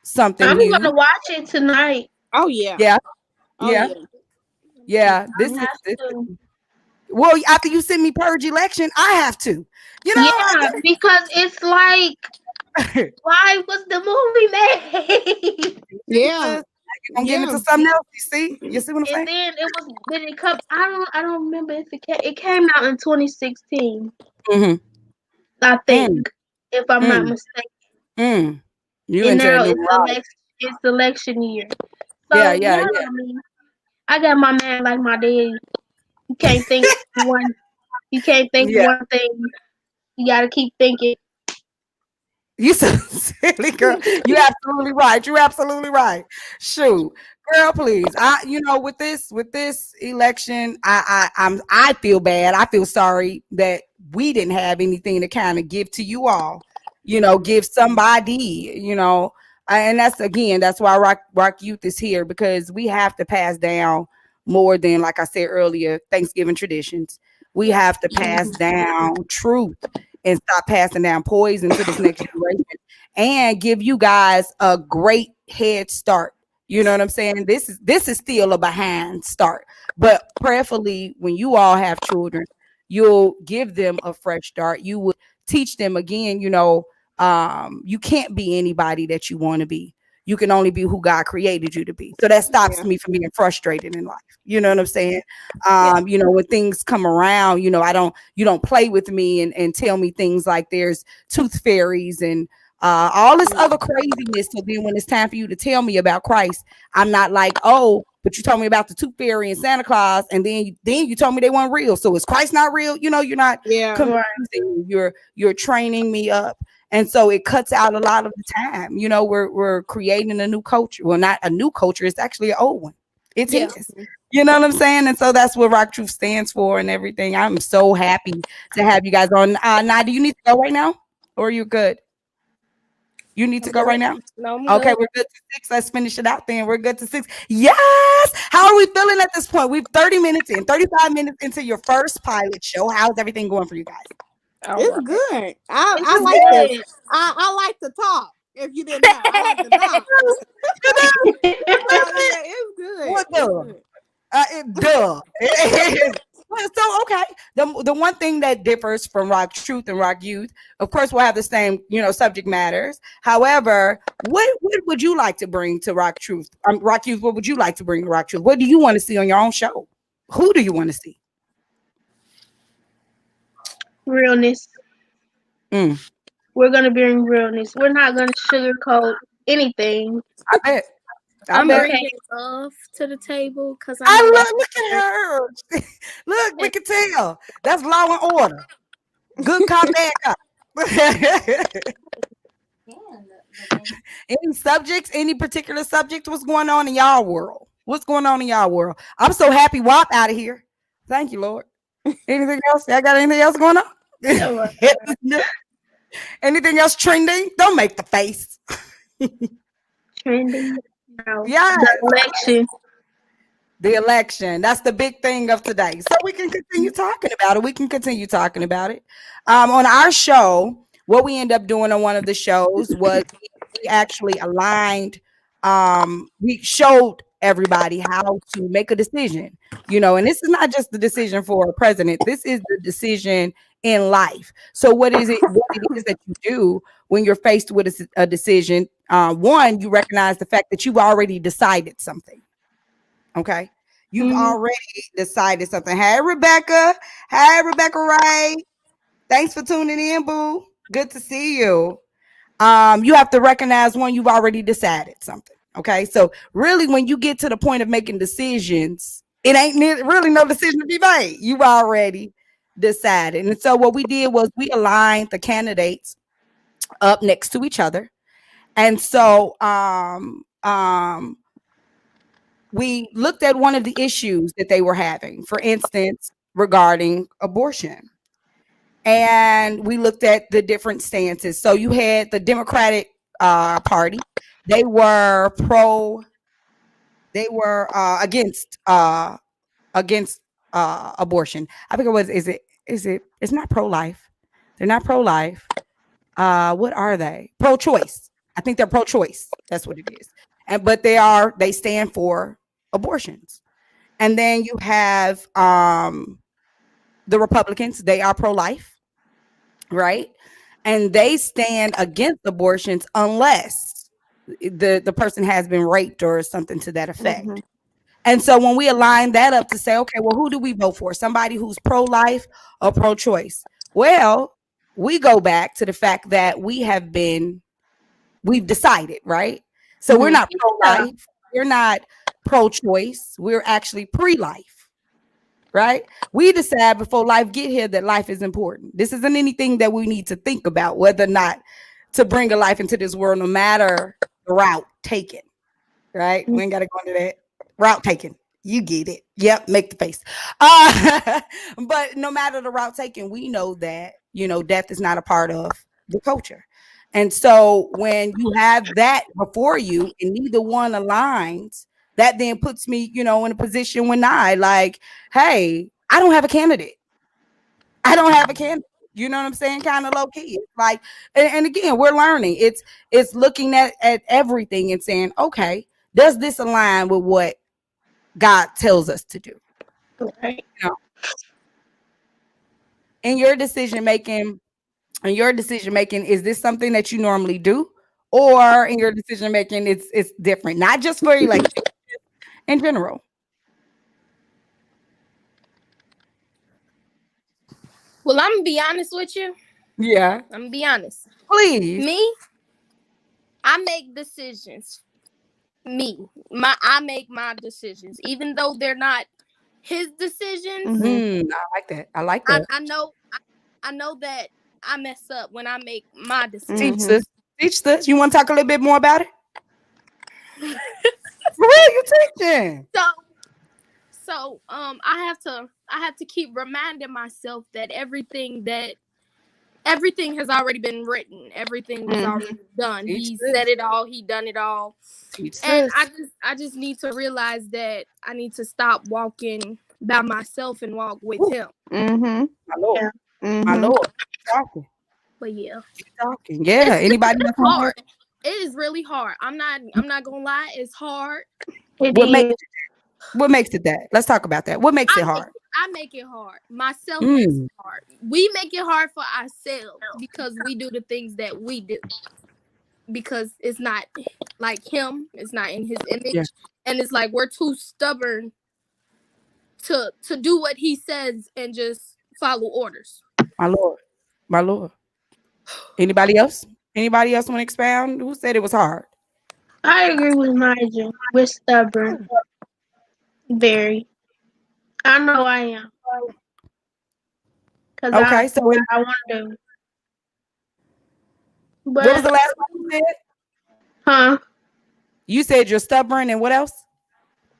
S1: something
S4: I'm
S1: new.
S4: going to watch it tonight.
S3: Oh, yeah.
S1: Yeah.
S3: Oh,
S1: yeah. Yeah, this is well, after you send me purge election, I have to.
S4: Yeah, because it's like, why was the movie made?
S3: Yeah.
S1: You're gonna get into something else. You see what I'm saying?
S4: And then it come. I don't remember if it came out in 2016.
S1: Mm-hmm.
S4: I think, if I'm not mistaken.
S1: You
S4: and now
S1: it's
S4: election year. So, I mean, I got my man like my dad. You can't think one. You can't think one thing. You gotta keep thinking.
S1: You so silly, girl. You absolutely right. You're absolutely right. Shoot, girl, please. With this election, I feel bad. I feel sorry that we didn't have anything to kind of give to you all. Give somebody. And that's why RockYouth is here, because we have to pass down more than, like I said earlier, Thanksgiving traditions. We have to pass down truth and stop passing down poison to this next generation and give you guys a great head start. You know what I'm saying? This is still a behind start, but prayerfully, when you all have children, you'll give them a fresh start. You would teach them again, you can't be anybody that you want to be. You can only be who God created you to be. So that stops me from being frustrated in life. You know what I'm saying? When things come around, you don't play with me and tell me things like there's tooth fairies and all this other craziness. So then when it's time for you to tell me about Christ, I'm not like, oh, but you told me about the tooth fairy and Santa Claus, and then you told me they weren't real. So is Christ not real? You're not confusing. You're training me up. And so it cuts out a lot of the time. We're creating a new culture. Well, not a new culture. It's actually an old one. It's his. You know what I'm saying? And so that's what RockTruth stands for and everything. I'm so happy to have you guys on. Now, do you need to go right now? Or are you good? You need to go right now?
S2: No,
S1: okay, we're good to 6. Let's finish it out then. We're good to 6. Yes! How are we feeling at this point? We've 35 minutes into your first pilot show. How's everything going for you guys?
S3: It's good. I like this. I like to talk. If you didn't know, I like to talk. It's good.
S1: What So okay, the one thing that differs from RockTruth and RockYouth, of course, we'll have the same subject matters. However, what would you like to bring to RockTruth? RockYouth, what would you like to bring to RockTruth? What do you want to see on your own show? Who do you want to see?
S4: Realness. We're gonna bring realness. We're not gonna sugarcoat anything.
S1: I bet.
S2: I'm bringing love to the table because
S1: look at her. Look, we can tell. That's law and order. Good cop, bad cop. Any particular subject? What's going on in y'all world? What's going on in y'all world? I'm so happy WAP out of here. Thank you, Lord. Anything else? Y'all got anything else going on? Anything else trending? Don't make the face.
S4: Trending.
S1: Yes.
S4: The election.
S1: The election. That's the big thing of today. So we can continue talking about it. On our show, what we end up doing on one of the shows was we actually aligned, we showed everybody how to make a decision, and this is not just the decision for a president. This is the decision in life. So what it is that you do when you're faced with a decision? One, you recognize the fact that you've already decided something. Okay. You've already decided something. Hey, Rebecca. Hey, Rebecca Ray. Thanks for tuning in, boo. Good to see you. You have to recognize when you've already decided something. Okay. So really, when you get to the point of making decisions, it ain't really no decision to be made. You've already decided. And so what we did was we aligned the candidates up next to each other. And so we looked at one of the issues that they were having, for instance, regarding abortion. And we looked at the different stances. So you had the Democratic Party. They were against abortion. I think it was, it's not pro-life. They're not pro-life. What are they? Pro-choice. I think they're pro-choice. That's what it is. But they stand for abortions. And then you have the Republicans. They are pro-life, right? And they stand against abortions unless the person has been raped or something to that effect.
S3: Mhm.
S1: And so when we align that up to say, okay, well, who do we vote for? Somebody who's pro-life or pro-choice? Well, we go back to the fact that we've decided, right? So we're not pro-life, we're not pro-choice, we're actually pre-life, right? We decide before life get here that life is important. This isn't anything that we need to think about whether or not to bring a life into this world, no matter the route taken, right? We ain't got to go into that. Route taken. You get it. Yep, make the face. But no matter the route taken, we know that, death is not a part of the culture. And so when you have that before you and neither one aligns, that then puts me, in a position when hey, I don't have a candidate. I don't have a candidate. You know what I'm saying? Kind of low key. It's like, and again, we're learning. It's looking at everything and saying, okay, does this align with what God tells us to do?
S4: Right.
S1: In your decision making, is this something that you normally do? Or in your decision making, it's different, not just for election, in general.
S2: Well, I'm gonna be honest with you.
S1: Yeah.
S2: I'm gonna be honest.
S1: Please.
S2: Me, I make decisions. I make my decisions, even though they're not his decisions.
S1: I like that.
S2: I know that I mess up when I make my
S1: Teach
S2: decisions.
S1: us. Teach us. You want to talk a little bit more about it? For real, you teaching.
S2: So I have to keep reminding myself that everything has already been written. Everything was already done. He said it all. He done it all. And I just need to realize that I need to stop walking by myself and walk with him.
S3: Mhm.
S1: My Lord. My Lord. Talking.
S2: But yeah.
S1: Talking. Yeah. Anybody
S2: it's hard. It is really hard. I'm not gonna lie, it's hard.
S1: What makes it that? Let's talk about that. What makes it hard?
S2: I make it hard. Myself makes it hard. We make it hard for ourselves because we do the things that we do. Because it's not like him, it's not in his image. Yeah. And it's like we're too stubborn to do what he says and just follow orders.
S1: My Lord. My Lord. Anybody else? Anybody else want to expound? Who said it was hard?
S4: I agree with Nigel. We're stubborn. Very. I know I am. Because I want to. But
S1: what was the last one you said?
S4: Huh?
S1: You said you're stubborn and what else?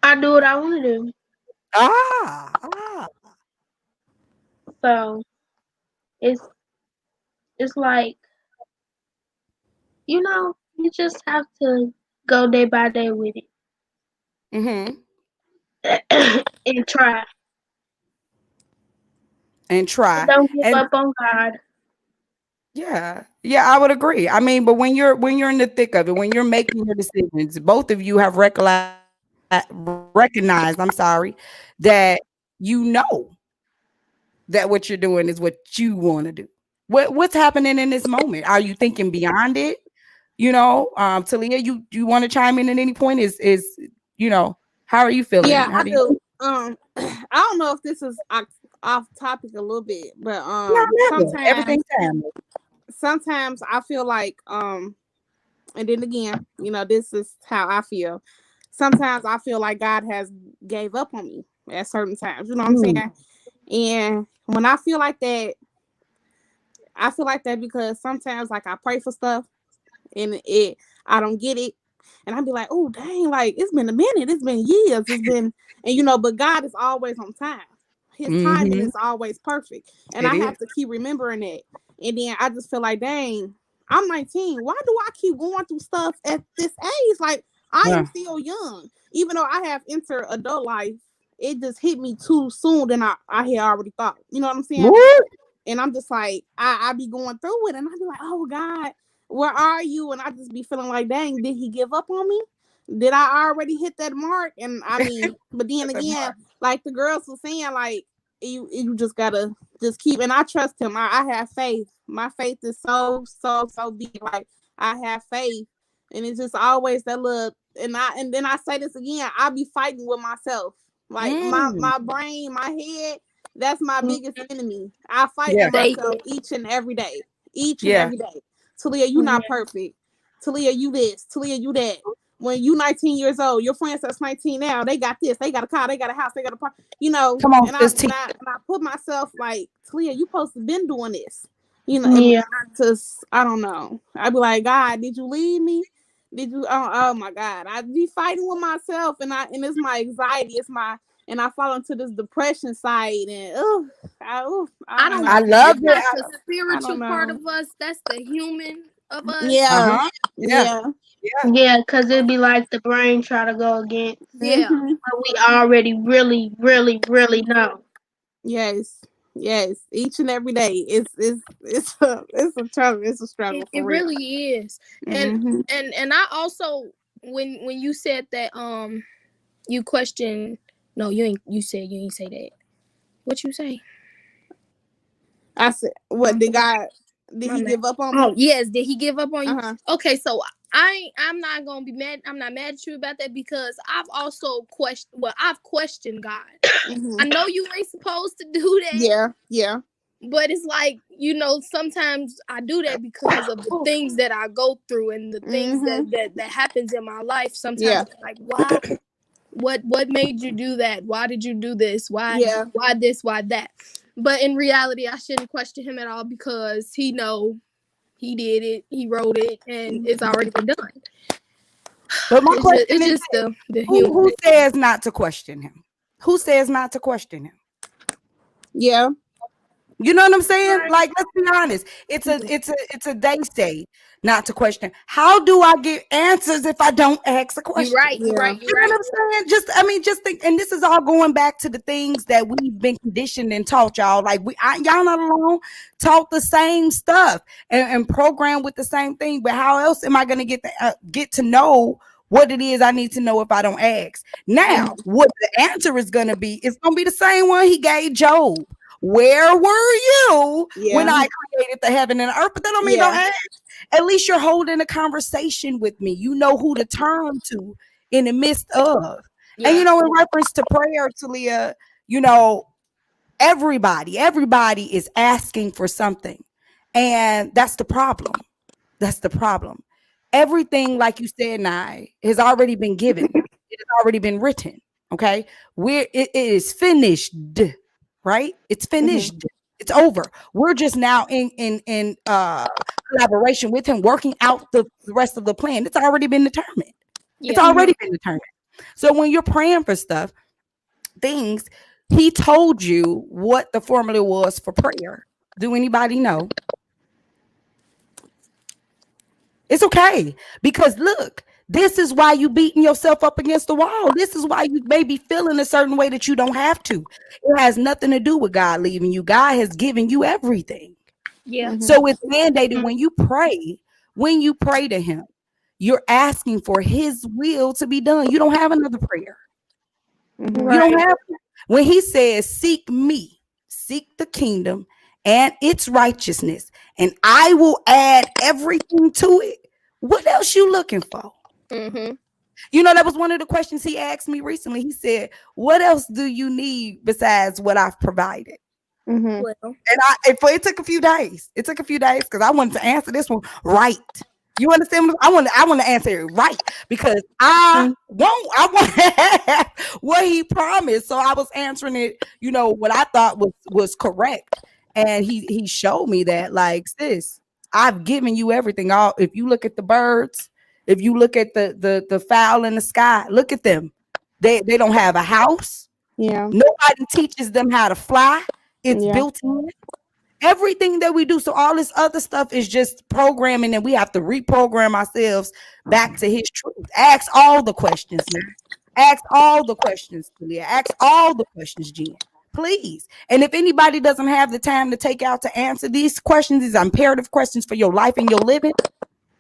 S4: I do what I want to do. So it's like, you just have to go day by day with
S1: Mm-hmm.
S4: it and try.
S1: And try.
S4: Don't give
S1: And
S4: up on God.
S1: yeah, I would agree. I mean, but when you're in the thick of it, when you're making your decisions, both of you have recognized, I'm sorry, that you know that what you're doing is what you want to do. What's happening in this moment? Are you thinking beyond it? Talia, you want to chime in at any point? How are you feeling?
S3: Yeah,
S1: How
S3: I
S1: do you
S3: do. I don't know if this is off topic a little bit, but
S1: no, never. Everything's time.
S3: sometimes I feel like and then again, this is how I feel. Sometimes I feel like God has gave up on me at certain times. You know what I'm saying? And when I feel like that, I feel like that because sometimes like I pray for stuff and I don't get it. And I'd be like, oh dang, like it's been a minute, it's been years, it's been but God is always on time. His timing is always perfect. And
S1: It
S3: I
S1: is.
S3: have to keep remembering that. And then I just feel like, dang, I'm 19. Why do I keep going through stuff at this age? Like I am still young. Even though I have entered adult life, it just hit me too soon than I had already thought. You know what I'm saying?
S1: Woo!
S3: And I'm just like, I be going through it and I be like, oh God, where are you? And I just be feeling like, dang, did he give up on me? Did I already hit that mark? And I mean, but then again, like the girls were saying, like, you just gotta just keep, and I trust him. I have faith. My faith is so big. Like I have faith. And it's just always that little, and then I say this again, I be fighting with myself. Like my brain, my head, that's my biggest enemy. I fight with myself each and every day. Each and every day. Talia, you not perfect. Talia, you this. Talia, you that. When you 19 years old, your friends that's 19 now, they got this, they got a car, they got a house, they got a park,
S1: Come on,
S3: and
S1: Christine.
S3: I put myself like, Talia, you supposed to been doing this. And I don't know. I'd be like, God, did you leave me? Did you oh my God. I'd be fighting with myself and it's my anxiety, and I fall into this depression side and
S2: I don't.
S1: I
S3: know.
S1: love
S2: It's not
S1: it.
S2: the spiritual part of us. That's the human of us.
S3: Yeah.
S1: Yeah.
S4: Yeah, because it'd be like the brain try to go against
S2: Yeah.
S4: what we already really, really, really know.
S3: Yes. Each and every day. It's a trouble. It's a struggle for
S2: It
S3: real.
S2: really is. And
S3: Mm-hmm.
S2: and I also, when you said that you question, no, you ain't say that. What you say?
S3: I said, what did he give up on me?
S2: Oh yes, did he give up on you?
S3: Uh-huh.
S2: Okay, so I'm not gonna be mad. I'm not mad at you about that because I've also questioned. Well, I've questioned God.
S3: Mm-hmm.
S2: I know you ain't supposed to do that.
S3: Yeah.
S2: But it's like, sometimes I do that because of the things that I go through and the things that happens in my life. Sometimes it's like, why? What made you do that? Why did you do this? Why this? Why that? But in reality, I shouldn't question him at all because he did it, he wrote it, and it's already been done.
S1: But my question
S2: It's
S1: is
S2: just the human.
S1: who says not to question him? Who says not to question him?
S3: Yeah.
S1: You know what I'm saying? Like, let's be honest. It's a day state not to question. How do I get answers if I don't ask a question?
S2: You're right.
S3: Yeah.
S2: You're right.
S1: You know what I'm saying? Just think, and this is all going back to the things that we've been conditioned and taught y'all. Like y'all not alone, taught the same stuff and programmed with the same thing. But how else am I going to get to know what it is I need to know if I don't ask? Now, what the answer is going to be? It's going to be the same one he gave Job. Where were you when I created the heaven and the earth? But that don't mean don't ask. At least you're holding a conversation with me. You know who to turn to in the midst of.
S2: Yeah.
S1: And in reference to prayer, Talia, everybody is asking for something. And that's the problem. That's the problem. Everything, like you said, Nye, has already been given. It has already been written. Okay. It is finished. Right? It's finished. It's over. We're just now in collaboration with him, working out the rest of the plan. It's already been determined. It's already been determined. So when you're praying for things, he told you what the formula was for prayer. Do anybody know? It's okay, because look, This is why you beating yourself up against the wall. This is why you may be feeling a certain way that you don't have to. It has nothing to do with God leaving you. God has given you everything.
S2: Yeah.
S1: So it's mandated when you pray to him, you're asking for his will to be done. You don't have another prayer. You don't have when he says, seek me, seek the kingdom and its righteousness, and I will add everything to it. What else you looking for? You know, that was one of the questions he asked me recently. He said, what else do you need besides what I've provided?
S2: Well,
S1: And it took a few days. It took a few days because I wanted to answer this one right. You understand? I want to answer it right because I want what he promised. So I was answering it, you know, what I thought was correct. And he showed me that, like, sis, I've given you everything. All if you look at the birds, if you look at the fowl in the sky, look at them. They don't have a house.
S3: Yeah.
S1: Nobody teaches them how to fly. It's built in. Everything that we do. So all this other stuff is just programming, and we have to reprogram ourselves back to his truth. Ask all the questions, man. Ask all the questions, Talia. Ask all the questions, Jen. Please. And if anybody doesn't have the time to take out to answer these questions, these imperative questions for your life and your living,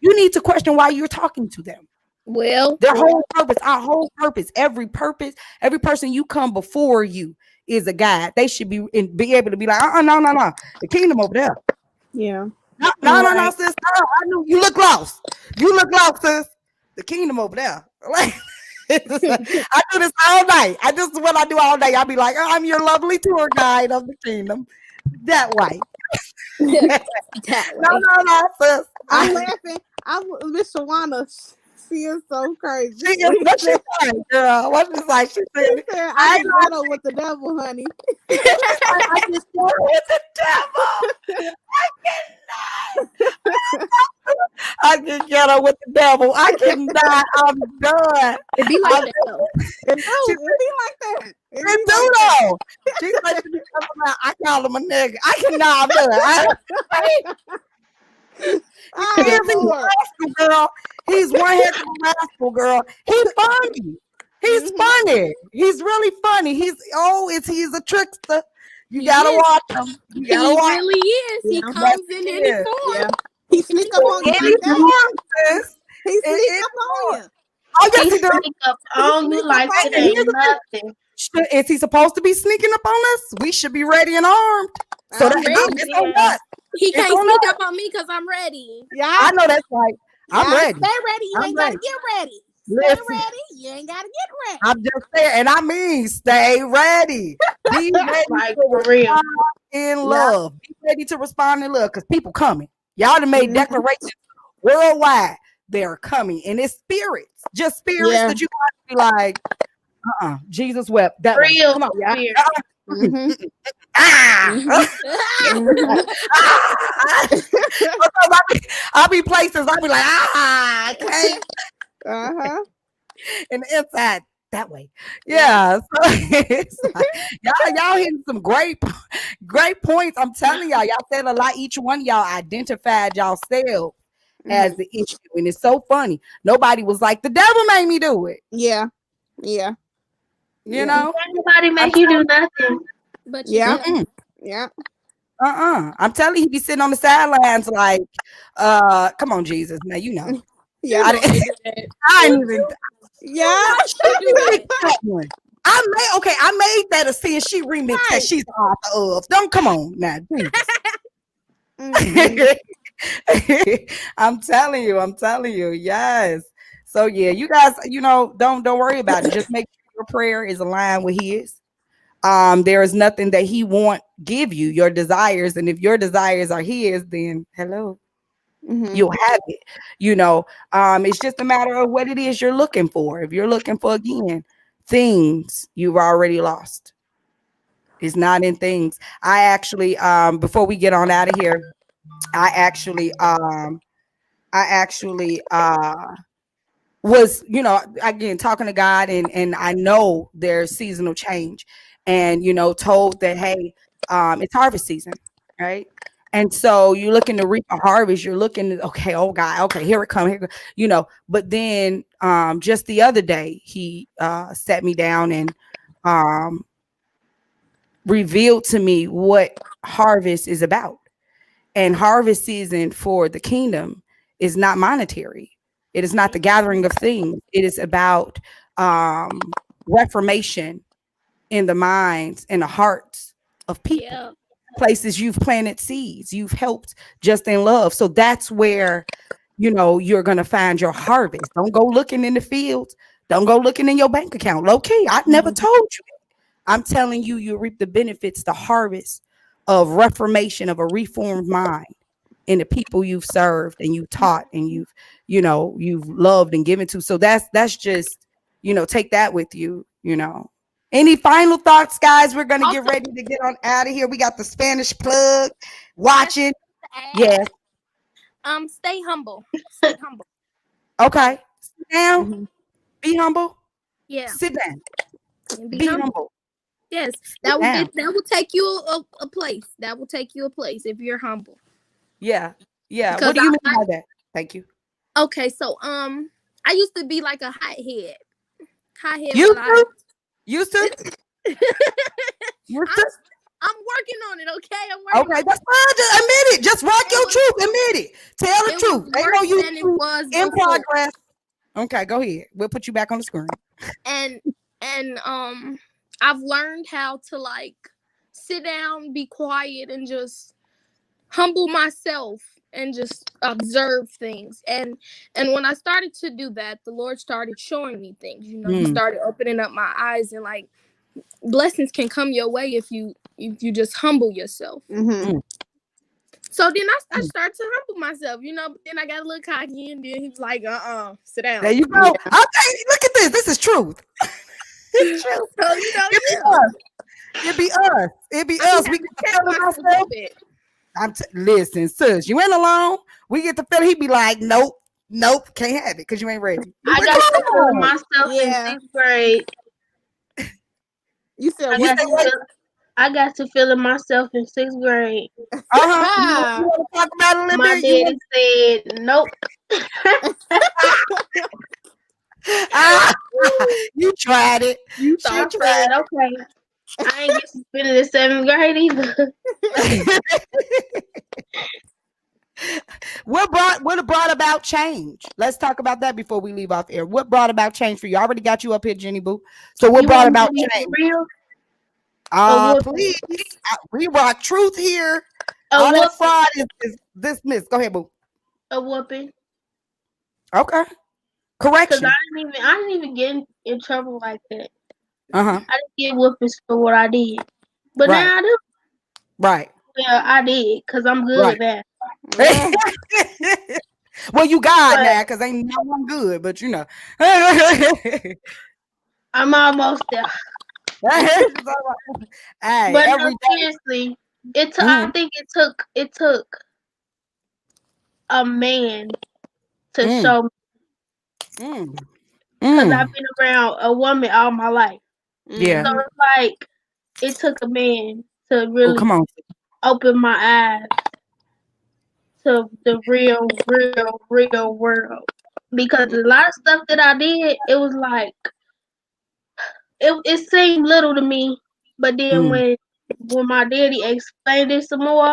S1: you need to question why you're talking to them.
S2: well,
S1: Their whole purpose, our whole purpose, every person you come before you is a guide. They should be able to be like, no, the kingdom over there.
S3: Yeah.
S1: No, sis. No, I knew you look lost. You look lost, sis. The kingdom over there. Like, I do this all night. This is what I do all day. I'll be like, I'm your lovely tour guide of the kingdom. That way. No, sis.
S3: I'm laughing. Miss Shawana. She is so crazy.
S1: She is what she like, girl. What she's like? She said,
S3: I just battle with the devil, honey.
S1: I just battle with the devil. I can get her with the devil. I cannot. I'm done.
S2: It be like that though.
S3: It be like that.
S1: It do though. She's like, I call him a nigga. I cannot. I'm done. He's a rascal, girl. He's one heck of a rascal, girl. He's funny. He's funny. He's really funny. He's a trickster. You gotta watch him. You gotta watch him.
S2: Really is. He comes in any form.
S3: Yeah. He sneak up on you. He sneak up on you.
S1: Oh, yes, he does.
S4: Sneak up on you like it ain't nothing.
S1: Is he supposed to be sneaking up on us? We should be ready and armed. So it's on us.
S2: He can't sneak up on me because I'm ready.
S3: Yeah.
S1: I know that's right. I'm ready.
S3: Stay ready. You ain't gotta get ready. Stay ready. You ain't gotta get ready.
S1: I'm just saying, and I mean, stay ready. Be ready
S4: Like, for real.
S1: in love. Be ready to respond in love because people coming. Y'all done made declarations worldwide. They're coming, and it's spirits, just spirits that you got to be like, Jesus wept. That
S4: Real.
S1: Come on, I'll be places. I'll be like, I can't. And the inside that way. Yeah. So it's like, y'all hitting some great points. I'm telling y'all said a lot. Each one of y'all identified y'all as the issue. And it's so funny. Nobody was like, the devil made me do it.
S3: Yeah.
S1: You know?
S4: Nobody make you do nothing.
S2: But
S3: Yeah.
S1: I'm telling you, he be sitting on the sidelines like, come on, Jesus. Now you know.
S3: Yeah.
S1: I didn't even.
S3: Yeah.
S1: I made that a sin she remixed that she's the author of. Don't come on now. I'm telling you, yes. So yeah, you guys, don't worry about it. Just make sure your prayer is aligned with his. There is nothing that he won't give you, your desires, and if your desires are his, then hello. You'll have it. It's just a matter of what it is you're looking for. If you're looking for, again, things, you've already lost. It's not in things. I actually, before we get on out of here, I actually was, again, talking to God, and I know there's seasonal change, and told that, hey, it's harvest season, right? And so you're looking to reap a harvest. You're looking to, okay, oh God, okay, here it comes, But then just the other day, he sat me down and revealed to me what harvest is about. And harvest season for the kingdom is not monetary. It is not the gathering of things. It is about reformation in the minds and the hearts of people.
S2: Yeah.
S1: Places you've planted seeds, you've helped just in love. So that's where, you're going to find your harvest. Don't go looking in the fields. Don't go looking in your bank account. Low key, I never told you. I'm telling you, you reap the benefits, the harvest of reformation of a reformed mind in the people you've served and you've taught and you've loved and given to. So that's just, take that with you, Any final thoughts, guys? We're going to get ready to get on out of here. We got the Spanish plug watching. Yes.
S2: Stay humble. Stay humble.
S1: Okay. Sit down.
S3: Mhm.
S1: Be humble.
S2: Yeah.
S1: Sit down.
S2: And
S1: Be humble.
S2: Yes.
S1: Sit
S2: That
S1: down.
S2: will take you a place. That will take you a place if you're humble.
S1: Yeah. Yeah.
S2: Because
S1: What do you mean by that? Thank you.
S2: Okay, so I used to be like a hothead. Hothead.
S1: Used to?
S2: I'm working on it, okay? I'm working
S1: Okay,
S2: on it.
S1: that's fine. Just admit it. Just rock your truth. Admit it. Tell the truth. Ain't no
S2: worse than it
S1: you
S2: was
S1: in
S2: before.
S1: progress. Okay, go ahead. We'll put you back on the screen.
S2: And I've learned how to like sit down, be quiet, and just humble myself and just observe things. And when I started to do that, the Lord started showing me things. He started opening up my eyes, and like blessings can come your way if you just humble yourself.
S3: Mm-hmm.
S2: So then I started to humble myself, but then I got a little cocky, and then he was like, sit down.
S1: There you go.
S3: Yeah.
S1: Okay, look at this. This is truth. It's truth.
S2: So,
S1: It be us. It be us. We get to feel ourselves. Listen, sis, you ain't alone. We get to feel. He be like, nope, can't have it because you ain't ready.
S4: I got to feel myself in 6th grade.
S3: You said what?
S4: I got to feeling myself in 6th grade.
S1: You want to talk about it a little
S4: My
S1: bit?
S4: daddy said, nope.
S1: You tried it.
S4: You thought tried. Okay. I ain't get suspended in 7th grade either.
S1: What brought about change? Let's talk about that before we leave off air. What brought about change for you? I already got you up here, Jenny Boo. So what brought about change?
S4: Real?
S1: Please. We rock truth here.
S4: A
S1: All that
S4: whooping.
S1: fraud is dismissed. Go ahead, Boo.
S4: A whooping.
S1: Okay.
S4: Because
S1: Correction.
S4: I didn't even get in trouble like that.
S1: Uh-huh.
S4: I didn't get whoopings for what I did. But
S1: Right.
S4: now I do.
S1: Right.
S4: Yeah, I did, because I'm good at that.
S1: Well, you got now, because ain't no one good, but
S4: I'm almost there.
S1: Hey,
S4: But
S1: every
S4: no,
S1: day.
S4: seriously, I think it took a man to show me, because I've been around a woman all my life.
S1: Yeah.
S4: So it's like it took a man to really
S1: come on.
S4: open my eyes to the real world. Because a lot of stuff that I did, it was like it seemed little to me, but then when my daddy explained it some more,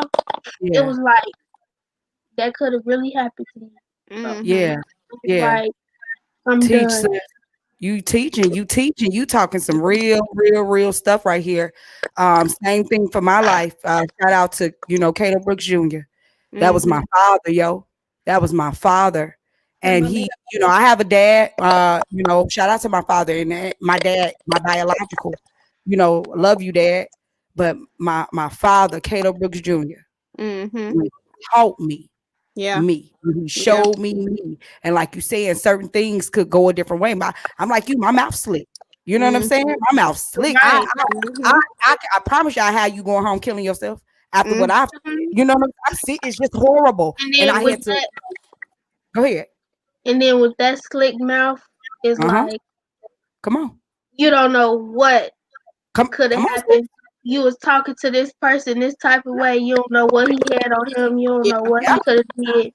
S4: it was like that could have really happened to me. So,
S1: Yeah.
S4: like I'm done.
S1: Sis. You teaching, you talking some real stuff right here. Same thing for my life. Shout out to, Caleb Brooks Jr. That was my father, yo. That was my father. And he, I have a dad, shout out to my father and my dad, my biological, love you, Dad. But my father, Caleb Brooks Jr., taught me.
S3: Yeah.
S1: Me. He showed me. And like you saying, certain things could go a different way. I'm like you, my mouth slick. You know what I'm saying? My mouth slick.
S4: Right.
S1: I promise you I had you going home killing yourself after what I've you know what I'm saying? It's just horrible.
S4: And
S1: I had to go ahead.
S4: And then with that slick mouth, it's like
S1: come on.
S4: You don't know what could have happened you was talking to this person this type of way. You don't know what he had on him. You don't
S3: Yeah.
S4: know what
S1: Yeah.
S4: he could have did.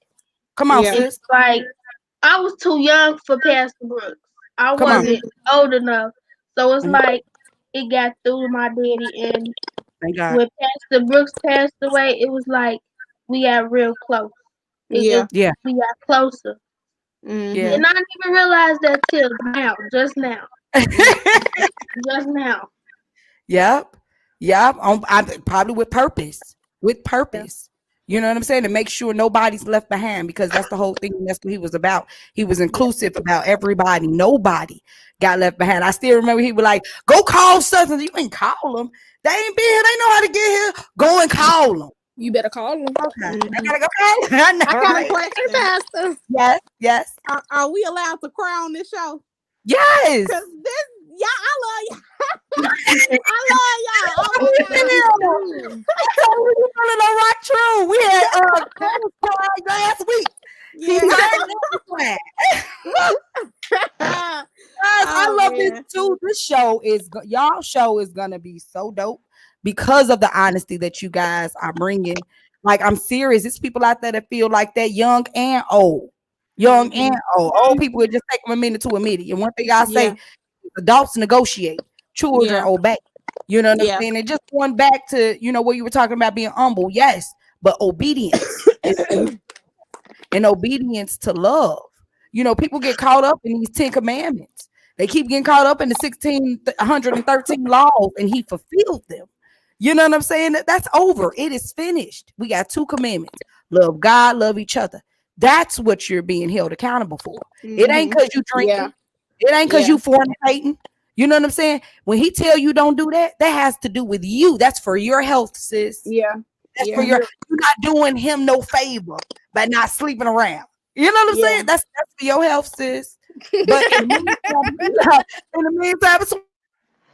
S1: Come on,
S3: Yeah.
S4: And
S1: sis.
S4: like I was too young for Pastor Brooks. I
S1: Come on.
S4: wasn't old enough. So it's
S1: Mhm.
S4: like it got through to my daddy, and
S1: Thank God.
S4: when Pastor Brooks passed away, it was like we got real close.
S3: Yeah.
S1: Yeah.
S4: We got closer.
S1: Yeah.
S4: And I didn't even realize that till now, just now. Just now.
S1: Yep. Yep. Probably with purpose. With
S4: Yeah.
S1: purpose. You know what I'm saying? To make sure nobody's left behind, because that's the whole thing. That's what he was about. He was inclusive about everybody. Nobody got left behind. I still remember he was like, go call something. You ain't call them. They ain't been here. They know how to get here. Go and call them.
S3: You better call them.
S1: Okay. I gotta go call them. I know,
S3: I got a
S1: right?
S3: question, Pastor.
S1: Yes. Yes.
S3: Are we allowed to cry on this show?
S1: Yes.
S3: Cause this, yeah, I love y'all. I love y'all. Oh my God.
S1: We feeling on RockTruth. We had Carlos cry last week.
S3: Yeah.
S1: Guys, I love this too. This show is y'all show is gonna be so dope because of the honesty that you guys are bringing. Like, I'm serious. It's people out there that feel like that, young and old, young and old. Old people, it just take them a minute to admit it. And one thing I say, adults negotiate, children obey. You know what I'm saying? And just going back to what you were talking about, being humble, yes, but obedience and obedience to love. People get caught up in these 10 commandments. They keep getting caught up in the 1,613 laws, and he fulfilled them. You know what I'm saying? That's over. It is finished. We got 2 commandments: love God, love each other. That's what you're being held accountable for. It ain't because you drinking. It ain't because you fornicating. You know what I'm saying? When he tell you don't do that, that has to do with you. That's for your health, sis.
S3: Yeah.
S1: That's for you're not doing him no favor by not sleeping around. You know what I'm saying? That's for your health, sis. But in the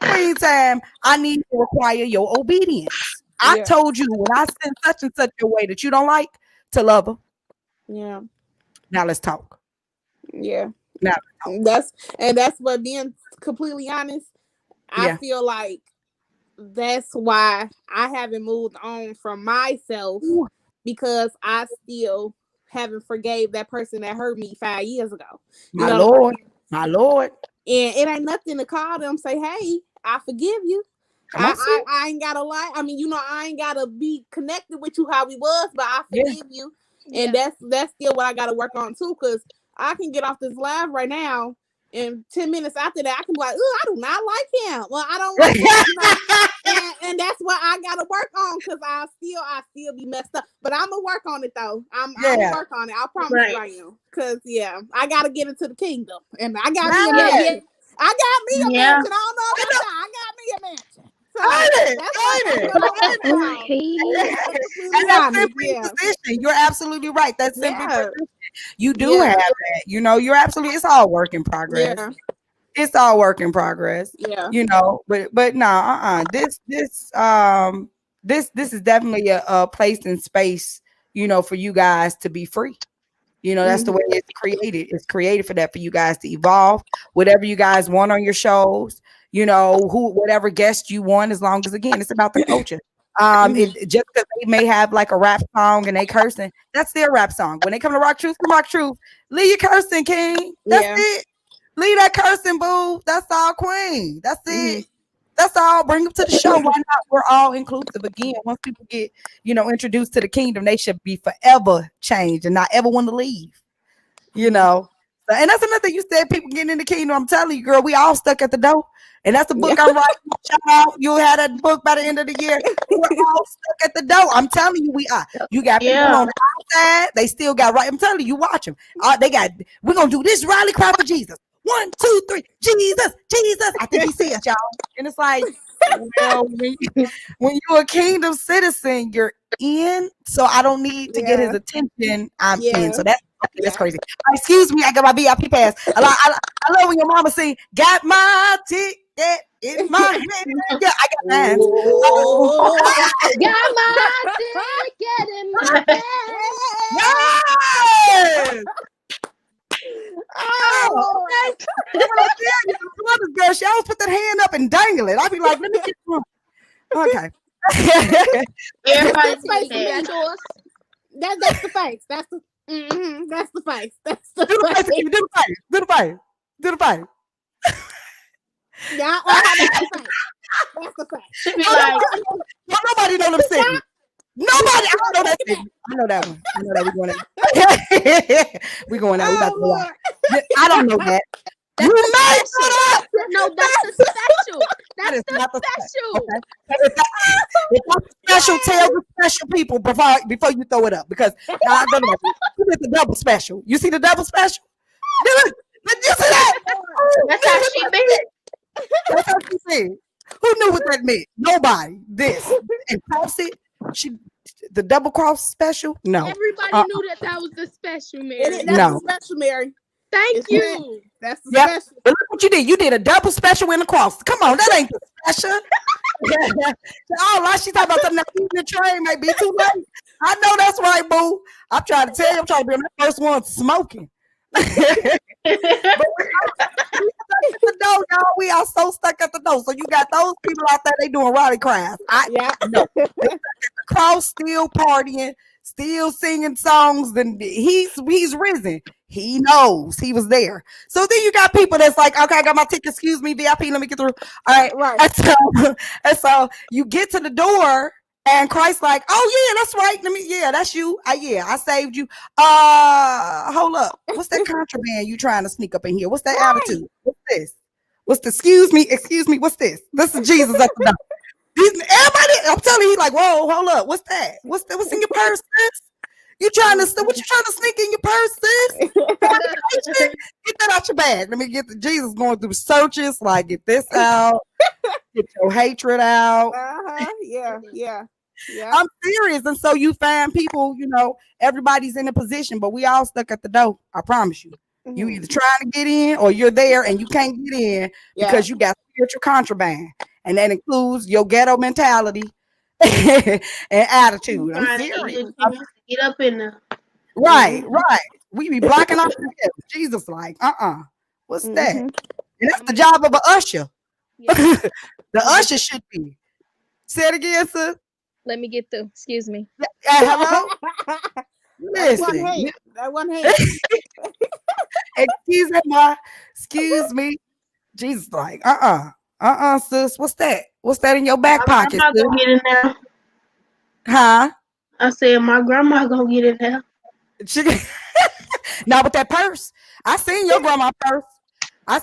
S1: meantime, I need to require your obedience. I told you when I send such and such a way that you don't like, to love her.
S3: Yeah.
S1: Now let's talk.
S3: Yeah.
S1: Now
S3: that's what, being completely honest, I feel like that's why I haven't moved on from myself, because I still haven't forgave that person that hurt me 5 years ago.
S1: My Lord.
S3: And it ain't nothing to call them, say, hey, I forgive you. I ain't gotta lie. I mean, I ain't gotta be connected with you how we was, but I forgive you. And that's still what I gotta work on too, because I can get off this live right now, and 10 minutes after that, I can be like, oh, I do not like him. Well, I don't like him. And that's what I gotta work on, because I still be messed up. But I'm gonna work on it though. I'm gonna work on it. I promise you I am. Because I gotta get into the kingdom. And I got me a mansion. I got me a mansion. I don't know about that. I got me a mansion. So
S1: You're absolutely right. That's simply position. You do have that. You're absolutely. It's all work in progress.
S3: Yeah.
S1: It's all work in progress.
S3: Yeah.
S1: But no, this is definitely a place and space, for you guys to be free. That's the way it's created. It's created for that, for you guys to evolve, whatever you guys want on your shows, whatever guest you want, as long as, again, it's about the culture. Just because they may have like a rap song and they cursing, that's their rap song. When they come to RockTruth, leave your cursing, king. That's it. Leave that cursing, boo. That's all, queen. That's it. That's all. Bring them to the show. Why not? We're all inclusive. Again, once people get, introduced to the kingdom, they should be forever changed and not ever want to leave. And that's another thing you said, people getting in the kingdom. I'm telling you, girl, we all stuck at the door. And that's the book I'm writing. Shout out. You'll have that book by the end of the year. We're all stuck at the door. I'm telling you, we are. You got people on the outside. They still got right. I'm telling you, you watch them. We're going to do this rally cry for Jesus. 1, 2, 3, Jesus. I think he see us, y'all. And it's like, well, when you're a kingdom citizen, you're in. So I don't need to get his attention. I'm in. So that's crazy. Excuse me, I got my VIP pass. I love when your mama sing, got my ticket in my hand. Yeah, I got mine.
S2: Got my ticket in my hand.
S1: Yes. Oh, okay. Girl, she always put that hand up and dangle it. I'd be like, let me get one. Okay.
S4: Everybody
S3: Face
S4: do that.
S2: Got yours?
S3: That's the face. That's the that's the face. That's the
S1: Do the face.
S3: face.
S1: Do the face. Do the face. Do the face.
S3: Yeah, that's the face. That's the face.
S4: She be like,
S1: Nobody know them segments. Nobody. I know that segment. I know that one. I know that. We going out. We going out. We about to go out. I don't know that. You made that up.
S2: No, that's the special.
S1: That
S2: That's
S1: is
S2: the
S1: not the
S2: special.
S1: Okay. If that's special, tell the special people before you throw it up because now I don't know. You did the double special. You see the double special? Did you see that?
S4: that's how she been.
S1: That's how she said. Who knew what that meant? Nobody. This and cross it. The double cross special. No.
S2: Everybody knew that was the special, Mary.
S3: That's
S1: No.
S3: the special, Mary.
S2: Thank
S3: It's
S2: you.
S3: That's the
S1: Yep.
S3: special.
S1: But look what you did. You did a double special and a cross. Come on, that ain't the special. Oh, like she talking about something that eating the train might be too late. I know that's right, boo. I'm trying to tell you, I'm trying to be the first one smoking. Y'all, we are so stuck at the door. So you got those people out there, they doing rowdy cries.
S3: Yeah.
S1: No. Cross still partying, still singing songs. Then he's risen. He knows he was there. So then you got people that's like, okay, I got my ticket. Excuse me, VIP. Let me get through. All right,
S3: Right.
S1: And so you get to the door, and Christ's like, oh yeah, that's right. That's you. I saved you. Hold up. What's that contraband you trying to sneak up in here? What's that attitude? What's this? What's the excuse me? What's this? This is Jesus at the door. Everybody, I'm telling you, he's like, whoa, hold up. What's that? What's in your purse, sis? What you trying to sneak in your purse, sis? Get that out your bag. Let me get Jesus going through searches, like get this out, get your hatred out.
S3: Yeah.
S1: I'm serious. And so you find people, everybody's in a position, but we all stuck at the door. I promise you. You either trying to get in or you're there and you can't get in because you got spiritual contraband. And that includes your ghetto mentality and attitude. I'm serious.
S4: Get up in there.
S1: Right. We be blocking off the head. Jesus, like, what's that? And that's the job of an usher. The usher should be. Say it again, sis.
S2: Let me get through. Excuse me.
S1: Hello? Listen.
S3: That one hand.
S1: Excuse me. Jesus, like, sis. What's that? What's that in your back pocket?
S4: I'm not gonna get in there.
S1: Huh?
S4: I said my grandma gonna get in there.
S1: Now with that purse, I seen your grandma purse.
S4: No,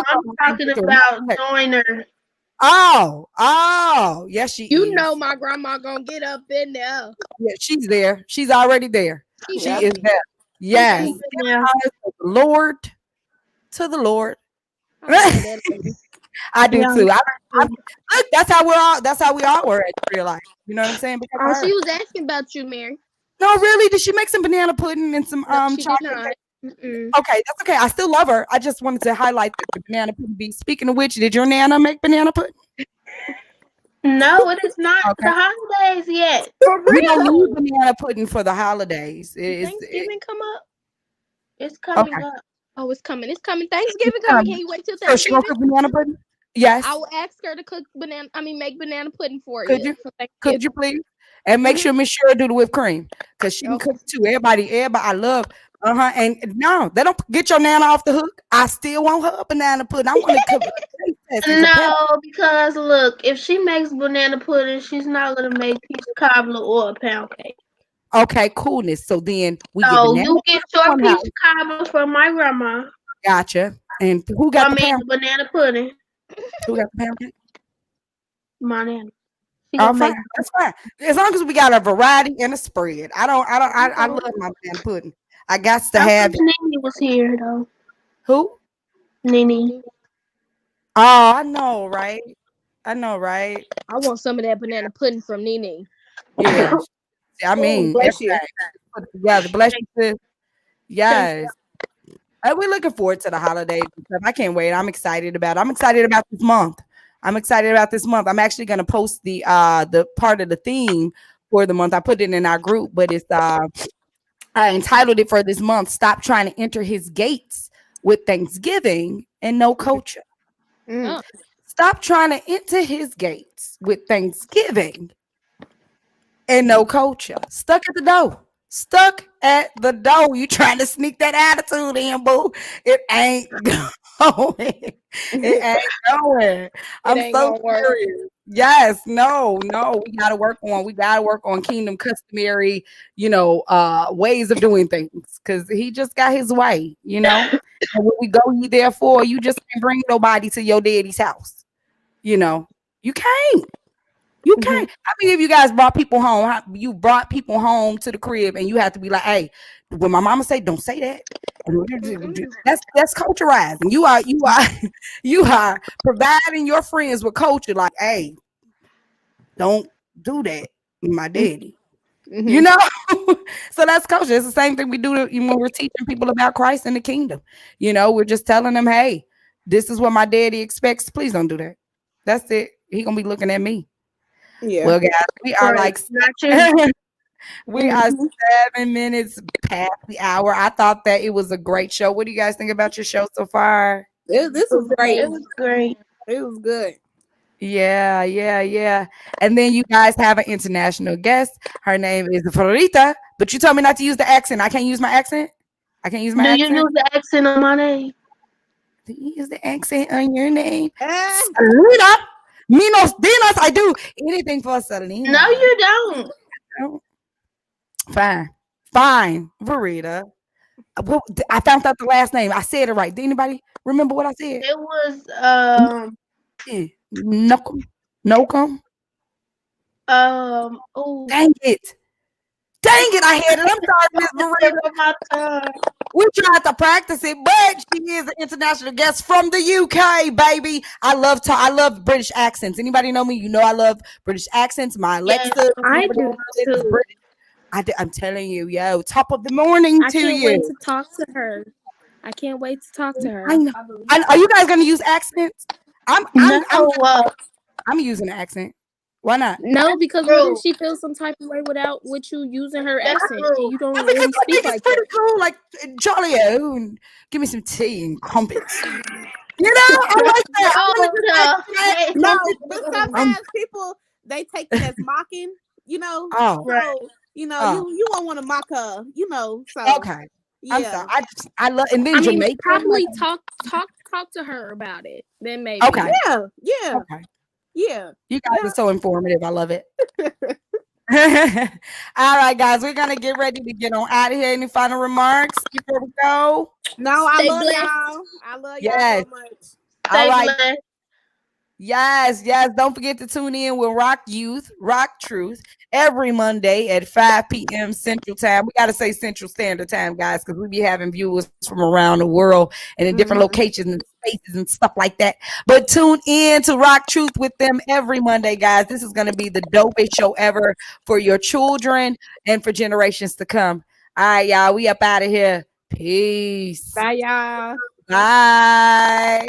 S4: I'm talking about joiner.
S1: Oh, yes, she
S2: You
S1: is.
S2: know my grandma gonna get up in there.
S1: Yeah, she's there. She's already there. She is there. Yes.
S4: Yeah.
S1: To the Lord.
S2: I
S1: I do too. That's how we all were in real life. You know what I'm saying? Because
S2: she was asking about you, Mary.
S1: no, really? Did she make some banana pudding and some
S2: No, she did
S1: chocolate?
S2: not.
S1: Okay, that's okay. I still love her. I just wanted to highlight the banana pudding beat. Speaking of which, did your nana make banana pudding?
S4: No, it is not the holidays yet.
S2: For
S1: We don't
S2: real.
S1: need banana pudding for the holidays.
S4: Thanksgiving come up. It's coming up.
S2: Oh, it's coming. It's coming. Thanksgiving coming. Can you wait till
S1: So she
S2: Thanksgiving?
S1: gonna cook banana pudding? Yes.
S2: I will ask her to make banana pudding for
S1: Could
S2: you.
S1: Could you please? And make sure Miss Cheryl do the whipped cream because she can cook too. Everybody, I love. And no, they don't get your nana off the hook. I still want her banana pudding. I want to cook.
S4: No, because look, if she makes banana pudding, she's not gonna make peach cobbler or a pound cake.
S1: Okay, coolness. So then we get
S4: So
S1: banana.
S4: you get your peach cobbler from my grandma.
S1: Gotcha. And who got the
S4: banana pudding?
S1: Who got the pound cake?
S4: My nana.
S1: Fine. That's fine. As long as we got a variety and a spread. I love my banana pudding. I got to have it.
S4: Nene was here though.
S1: Who?
S4: Nene.
S1: Oh, I know, right? I
S2: want some of that banana pudding from Nene.
S1: Yeah. I mean,
S3: bless you.
S1: Put it together. Bless you, sis. Yes. And we're looking forward to the holidays and stuff. I can't wait. I'm excited about this month. I'm actually going to post the part of the theme for the month. I put it in our group, but it's I entitled it for this month, Stop Trying to Enter His Gates with Thanksgiving and No Culture. Stop trying to enter his gates with thanksgiving and no culture. Stuck at the door. Stuck at the door. You trying to sneak that attitude in, boo. It ain't going. It ain't going. I'm
S2: ain't
S1: so
S2: gonna work.
S1: serious. Yes, no. We gotta work on kingdom customary, ways of doing things. Cause he just got his way, And when we go ye therefore, you just can't bring nobody to your daddy's house. You can't. You can't. How many of you guys brought people home? You brought people home to the crib, and you have to be like, "Hey, when my mama say, don't say that." That's culturized, and you are you are providing your friends with culture. Like, hey, don't do that, my daddy. So that's culture. It's the same thing we do when we're teaching people about Christ and the kingdom. We're just telling them, hey, this is what my daddy expects. Please don't do that. That's it. He gonna be looking at me.
S3: Yeah.
S1: Well, guys, we are
S4: Right.
S1: like we are 7 minutes past the hour. I thought that it was a great show. What do you guys think about your show so far?
S3: This was great.
S4: It was great.
S3: It was good.
S1: Yeah. And then you guys have an international guest. Her name is Florita, but you told me not to use the accent. I can't use my accent. I can't use my
S4: Do
S1: accent.
S4: you use the accent on my name?
S1: Do you use the accent on your name?
S3: Ah,
S1: Selena. Minos Dinos. I do anything for Selena.
S4: No, you don't.
S1: Fine, Verita. I found out the last name. I said it right. Did anybody remember what I said?
S4: It was
S1: Nocum.
S4: oh,
S1: Dang it! I had it. I'm sorry, Miss Verita. We tried to practice it, but she is an international guest from the UK, baby. I love British accents. Anybody know me? You know I love British accents. My Alexa,
S4: Yes,
S2: I do
S1: is
S2: too.
S1: British. I'm telling you, yo, top of the morning
S2: I
S1: to
S2: can't
S1: you.
S2: wait to talk to her. I can't wait to talk to her.
S1: I know. Are you guys gonna use accents? I'm using an accent. Why not?
S2: No, because what
S4: true.
S2: if she feels some type of way with you using her
S4: That's
S2: accent
S4: true.
S2: and you don't
S1: I think
S2: really speak like
S1: it's pretty
S2: that?
S1: cool. Like jolly and give me some tea and crumpets. I like that.
S4: Oh,
S3: no,
S4: no.
S3: but sometimes people they take it as mocking,
S1: Oh,
S3: So
S1: oh,
S3: you won't want to mock her, So
S1: okay. I'm
S3: yeah.
S1: sorry. I love, and then
S2: I mean,
S1: Jamaican.
S2: probably talk to her about it. Then maybe.
S1: Okay,
S3: Yeah.
S1: okay.
S3: Yeah.
S1: You guys are so informative. I love it. All right, guys, we're gonna get ready to get on out of here. Any final remarks before we go?
S3: No, I
S2: Stay
S3: love
S2: blessed.
S3: y'all. I love y'all
S1: Yes.
S3: so much.
S1: All
S4: Stay
S1: right.
S4: blessed.
S1: Yes. Don't forget to tune in with RockYouth, RockTruth every Monday at 5 p.m. Central Time. We got to say Central Standard Time, guys, because we be having viewers from around the world and in different locations and spaces and stuff like that. But tune in to RockTruth with them every Monday, guys. This is going to be the dopest show ever for your children and for generations to come. All right, y'all. We up out of here. Peace.
S3: Bye, y'all.
S1: Bye.